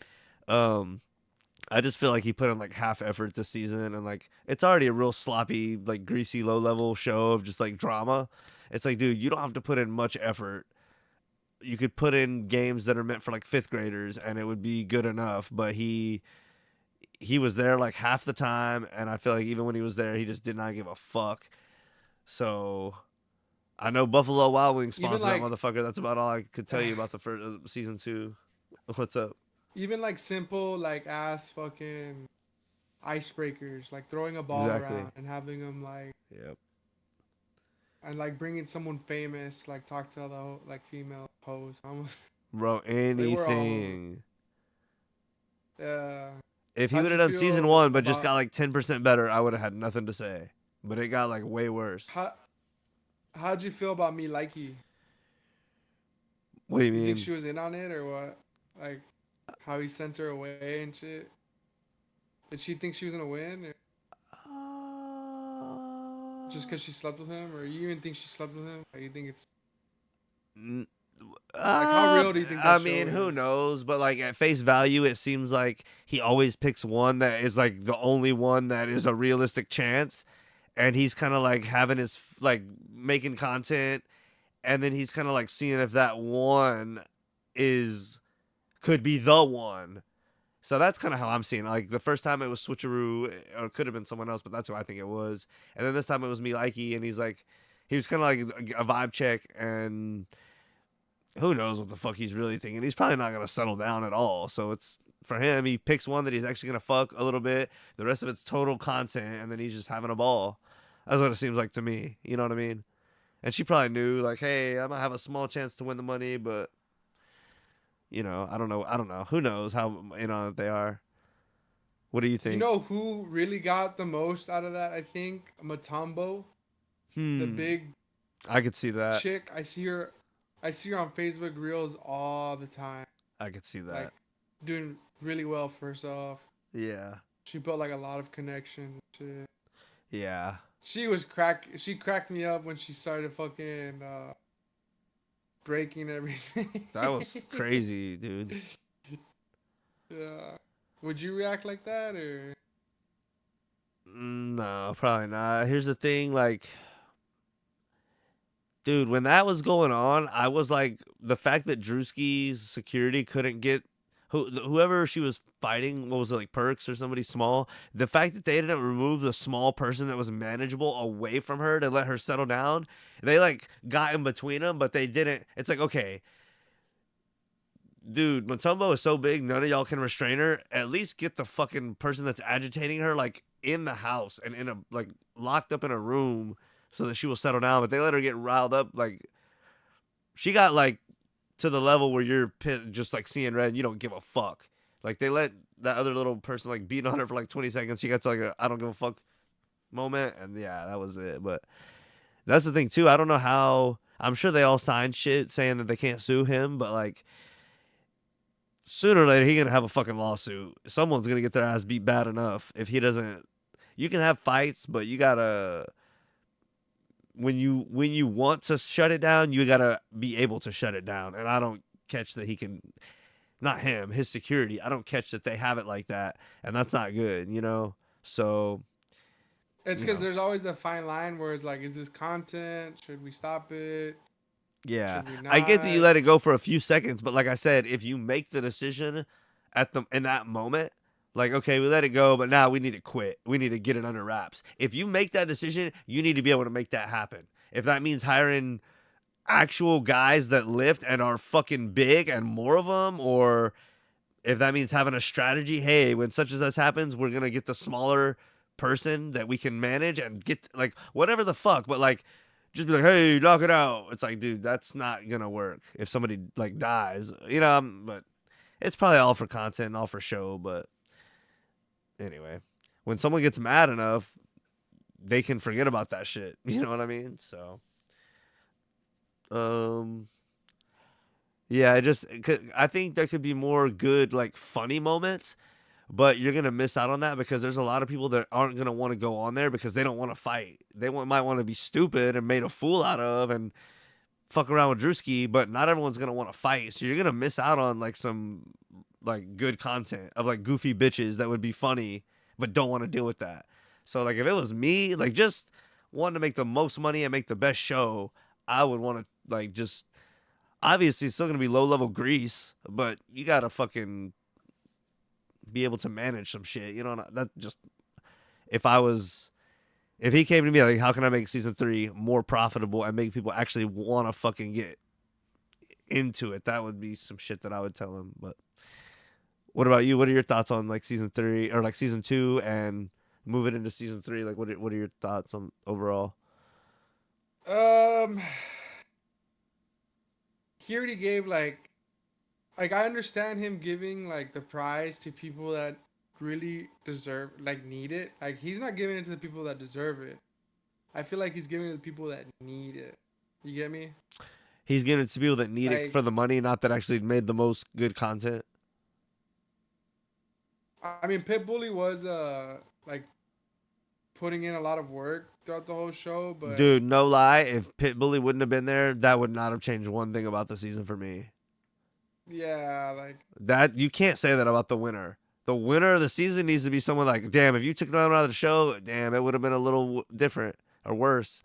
I just feel like he put in like half effort this season, and like it's already a real sloppy, like greasy, low level show of just like drama. It's like, dude, you don't have to put in much effort. You could put in games that are meant for like fifth graders, and it would be good enough. But he was there like half the time, and I feel like even when he was there, he just did not give a fuck. So I know Buffalo Wild Wings Even, sponsor like- that motherfucker. That's about all I could tell you about the first season 2. What's up? Even like simple, like ass fucking icebreakers, like throwing a ball Exactly. around and having them like, Yep. and like bringing someone famous, like talk to the like female host. Almost. Bro, They were all- anything. Yeah. If he How'd would have you done season feel 1, but just about- got like 10% better, I would have had nothing to say. But it got like way worse. How'd you feel about me, likey? What do you You mean? think she was in on it or what? Like how he sent her away and shit. Did she think she was gonna win? Or just because she slept with him, or you even think she slept with him? Like, you think it's like how real do you think that I show mean, who is? knows? But like at face value, it seems like he always picks one that is like the only one that is a realistic chance, and he's kind of like having his like making content, and then he's kind of like seeing if that one could be the one. So that's kind of how I'm seeing it. Like the first time it was Switcheroo, or it could have been someone else, but that's who I think it was. And then this time it was me, Likey, and he was kind of like a vibe check, and who knows what the fuck he's really thinking. He's probably not gonna settle down at all. So it's for him. He picks one that he's actually gonna fuck a little bit. The rest of it's total content, and then he's just having a ball. That's what it seems like to me. You know what I mean? And she probably knew, like, hey, I might have a small chance to win the money, but you know, I don't know. Who knows how in on it they are? What do you think? You know who really got the most out of that? I think Matumbo, the big I could see that. chick. I see her on Facebook Reels all the time. I could see that. Like doing really well for herself. Yeah. She built like a lot of connections and shit. Yeah. She cracked me up when she started fucking breaking everything. That was crazy, dude. Yeah. Would you react like that or? No, probably not. Here's the thing, like, dude, when that was going on, I was like, the fact that Drewski's security couldn't get whoever she was fighting, what was it, like Perks or somebody small? The fact that they didn't remove the small person that was manageable away from her to let her settle down, they like got in between them, but they didn't. It's like, okay, dude, Mutombo is so big, none of y'all can restrain her. At least get the fucking person that's agitating her like in the house and in a like locked up in a room so that she will settle down. But they let her get riled up. Like she got like to the level where you're just like seeing red and you don't give a fuck. Like they let that other little person like beat on her for like 20 seconds. She got to like a I don't give a fuck moment, and yeah, that was it. But that's the thing too. I don't know how. I'm sure they all signed shit saying that they can't sue him, but like sooner or later he gonna have a fucking lawsuit. Someone's gonna get their ass beat bad enough if he doesn't. You can have fights, but you gotta when you want to shut it down, you gotta be able to shut it down. And I don't catch that he can. Not him, his security. I don't catch that they have it like that, and that's not good, you know. So It's because there's always that fine line where it's like, is this content? Should we stop it? yeah, Should we I get that you not? let it go for a few seconds, but like I said, if you make the decision in that moment, like okay, we let it go, but now we need to quit. We need to get it under wraps. If you make that decision, you need to be able to make that happen. If that means hiring actual guys that lift and are fucking big and more of them, or if that means having a strategy, hey, when such as this happens, we're gonna get the smaller person that we can manage and get like whatever the fuck, but like just be like, hey, knock it out. It's like, dude, that's not gonna work if somebody like dies, you know. But it's probably all for content and all for show. But anyway, when someone gets mad enough, they can forget about that shit. You know what I mean? So, yeah, I think there could be more good, like funny moments, but you're gonna miss out on that because there's a lot of people that aren't gonna want to go on there because they don't want to fight. They might want to be stupid and made a fool out of and fuck around with Drewski, but not everyone's gonna want to fight. So you're gonna miss out on like some like good content of like goofy bitches that would be funny but don't want to deal with that. So like if it was me, like just wanting to make the most money and make the best show, I would want to like just obviously it's still gonna be low level grease, but you gotta fucking be able to manage some shit. You know, that just if he came to me like, how can I make season 3 more profitable and make people actually want to fucking get into it? That would be some shit that I would tell him. But what about you? What are your thoughts on like season 3 or like season 2 and moving into season 3? Like, what are your thoughts on overall? He already gave like I understand him giving like the prize to people that really deserve need it. Like he's not giving it to the people that deserve it. I feel like he's giving it to the people that need it. You get me? He's giving it to people that need it Like- for the money, not that actually made the most good content. I mean, Pitbully was like putting in a lot of work throughout the whole show, but Dude, no lie, if Pitbully wouldn't have been there, that would not have changed one thing about the season for me. yeah, like That you can't say that about the winner. The winner of the season needs to be someone like, damn, if you took them out of the show, damn, it would have been a little different or worse.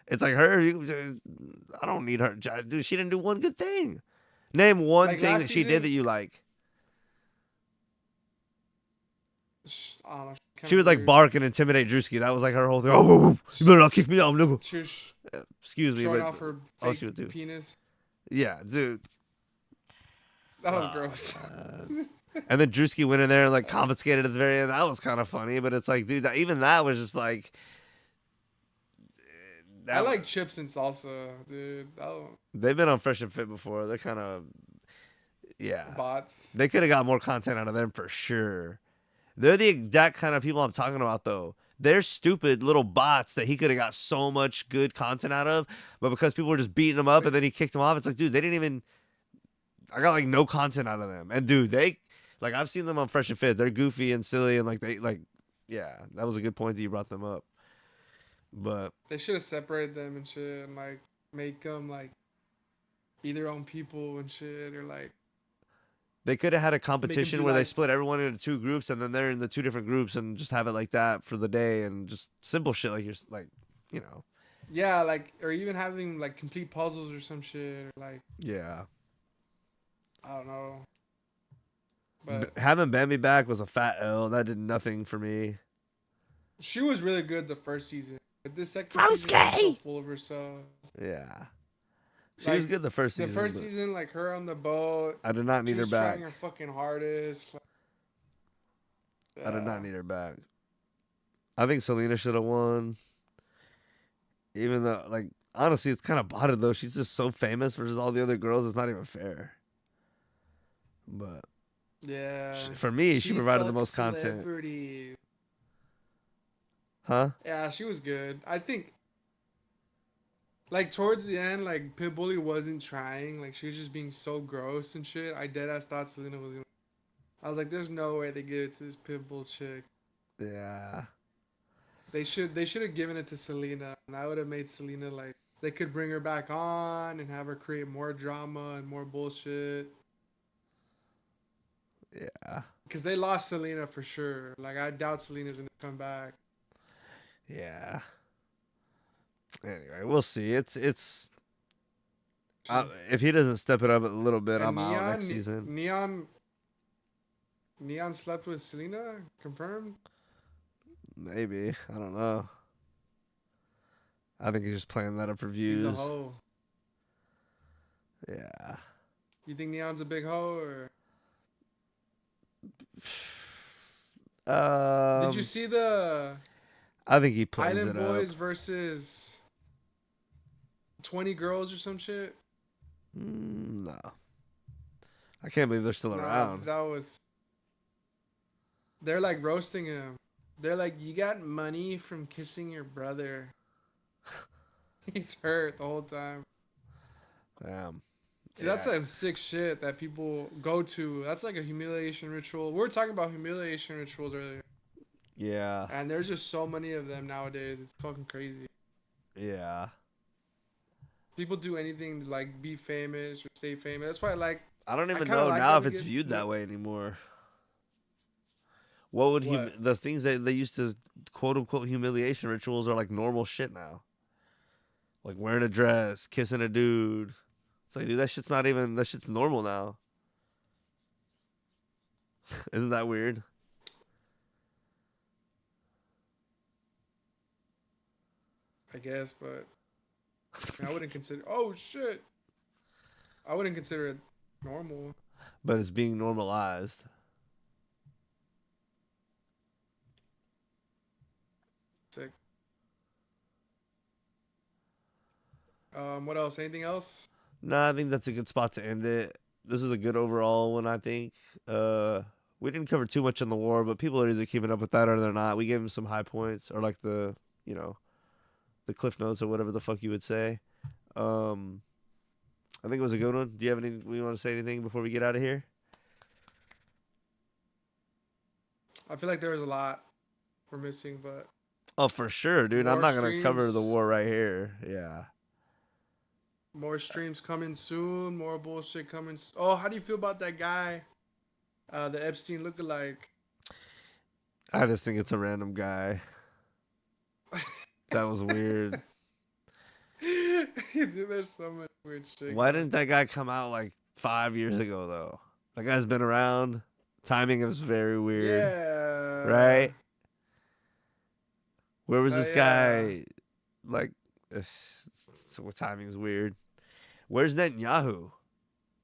It's like her. I don't need her. Dude, she didn't do one good thing. Name one Like thing last that she season- did that you like. I don't know. She would like bark and intimidate Drewski. That was like her whole thing. Oh, whoa, whoa, you better not kick me out, nigga. She was Excuse me, showing but off her all fake she would do. penis. Yeah, dude. That was gross. And then Drewski went in there and like confiscated at the very end. That was kind of funny, but it's like, dude, even that was just like. I like chips and salsa, dude. They've been on Fresh and Fit before. They're kind of, yeah. Bots. They could have got more content out of them for sure. They're the exact kind of people I'm talking about, though. They're stupid little bots that he could have got so much good content out of, but because people were just beating him up and then he kicked them off, it's like, dude, they didn't even. I got like no content out of them, and dude, I've seen them on Fresh and Fit. They're goofy and silly, and yeah, that was a good point that you brought them up. But They should have separated them and shit, and like make them like be their own people and shit, or like They could have had a competition do, where they like- split everyone into 2 groups, and then they're in the 2 different groups, and just have it like that for the day, and just simple shit like you know. Yeah, like, or even having like complete puzzles or some shit, or like, Yeah. I don't know. But Having Bambi back was a fat L. That did nothing for me. she was really good the first season. But this second season, she was so full of herself. Yeah. She was good the first season. The first but season, like her on the boat. I did not need she her was back. trying her fucking hardest. Like, I did not need her back. I think Selena should have won. Even though, like, honestly, it's kind of botted, though. She's just so famous versus all the other girls. It's not even fair. But yeah. for me, she provided the fucks most content. celebrities. Huh? Yeah, she was good. I think, like, towards the end, like, Pitbull wasn't trying. Like, she was just being so gross and shit. I deadass thought Selena was gonna. I was like, there's no way they give it to this Pitbull chick. Yeah. They should have given it to Selena. And that would have made Selena, like, they could bring her back on and have her create more drama and more bullshit. Yeah. Because they lost Selena for sure. Like, I doubt Selena's gonna come back. Yeah. Anyway, we'll see. It's if he doesn't step it up a little bit, And I'm out next season. Neon slept with Selena? Confirmed? Maybe. I don't know. I think he's just playing that up for views. He's a hoe. Yeah. You think Neon's a big hoe, or? Did you see the I think he plays Island it Boys up. versus 20 Girls or some shit? No. I can't believe they're still Nah, around. that was. They're like roasting him. They're like, you got money from kissing your brother. He's hurt the whole time. Damn. See, that's some sick shit that people go to. That's like a humiliation ritual. We were talking about humiliation rituals earlier. Yeah. And there's just so many of them nowadays. It's fucking crazy. Yeah. People do anything to like be famous or stay famous. That's why I don't even kinda know like now that if we it's get- viewed that way anymore. What would the things that they used to quote unquote humiliation rituals are like normal shit now? Like wearing a dress, kissing a dude. It's like, dude, that shit's normal now. Isn't that weird? I guess, but I wouldn't consider. Oh shit! I wouldn't consider it normal. But it's being normalized. Sick. What else? Anything else? No, I think that's a good spot to end it. This was a good overall one, I think. We didn't cover too much on the war, but people are either keeping up with that or they're not. We gave them some high points, or like the cliff notes or whatever the fuck you would say. I think it was a good one. Do you have anything? We want to say anything before we get out of here? I feel like there was a lot we're missing, but Oh, for sure, dude. I'm More not gonna cover the streams. war right here. Yeah. more streams coming soon. More bullshit coming. Oh, how do you feel about that guy? The Epstein lookalike. I just think it's a random guy. That was weird. Dude, there's so much weird shit. Why didn't that guy come out like 5 years ago though? That guy's been around. Timing is very weird. Yeah. Right? Where was this yeah. guy? Like, so timing is weird. Where's Netanyahu?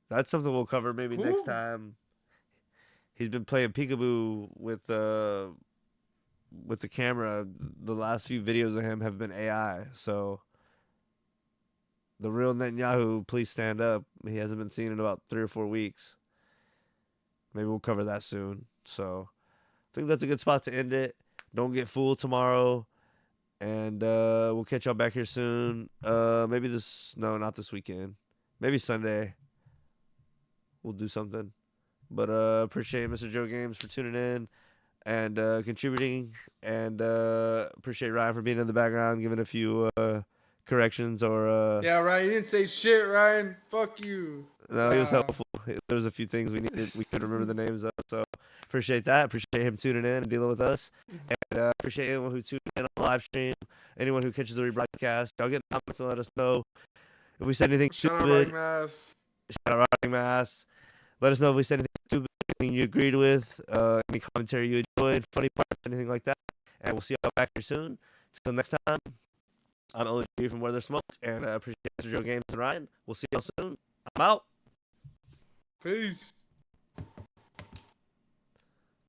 That's something we'll cover maybe next Who? time. He's been playing peekaboo with the camera. The last few videos of him have been AI. So the real Netanyahu, please stand up. He hasn't been seen in about 3 or 4 weeks. Maybe we'll cover that soon. So I think that's a good spot to end it. Don't get fooled tomorrow. And we'll catch y'all back here soon. Maybe not this weekend. Maybe Sunday. We'll do something. But appreciate Mr. Joe Games for tuning in and contributing. And appreciate Ryan for being in the background, giving a few corrections or Yeah, Ryan, you didn't say shit, Ryan. Fuck you. No, he was helpful. There was a few things we could remember the names of. So appreciate that. Appreciate him tuning in and dealing with us. And appreciate anyone who tuned in on the live stream. Anyone who catches the rebroadcast. Y'all get in the comments and let us know if we said anything Shout out stupid. Riding Mass. Shout out Riding Mass. Let us know if we said anything stupid, anything you agreed with, any commentary you enjoyed, funny parts, anything like that. And we'll see y'all back here soon. Until next time, I'm LG from Where There's Smoke, and I appreciate Joe Games and Ryan. We'll see y'all soon. I'm out. Peace.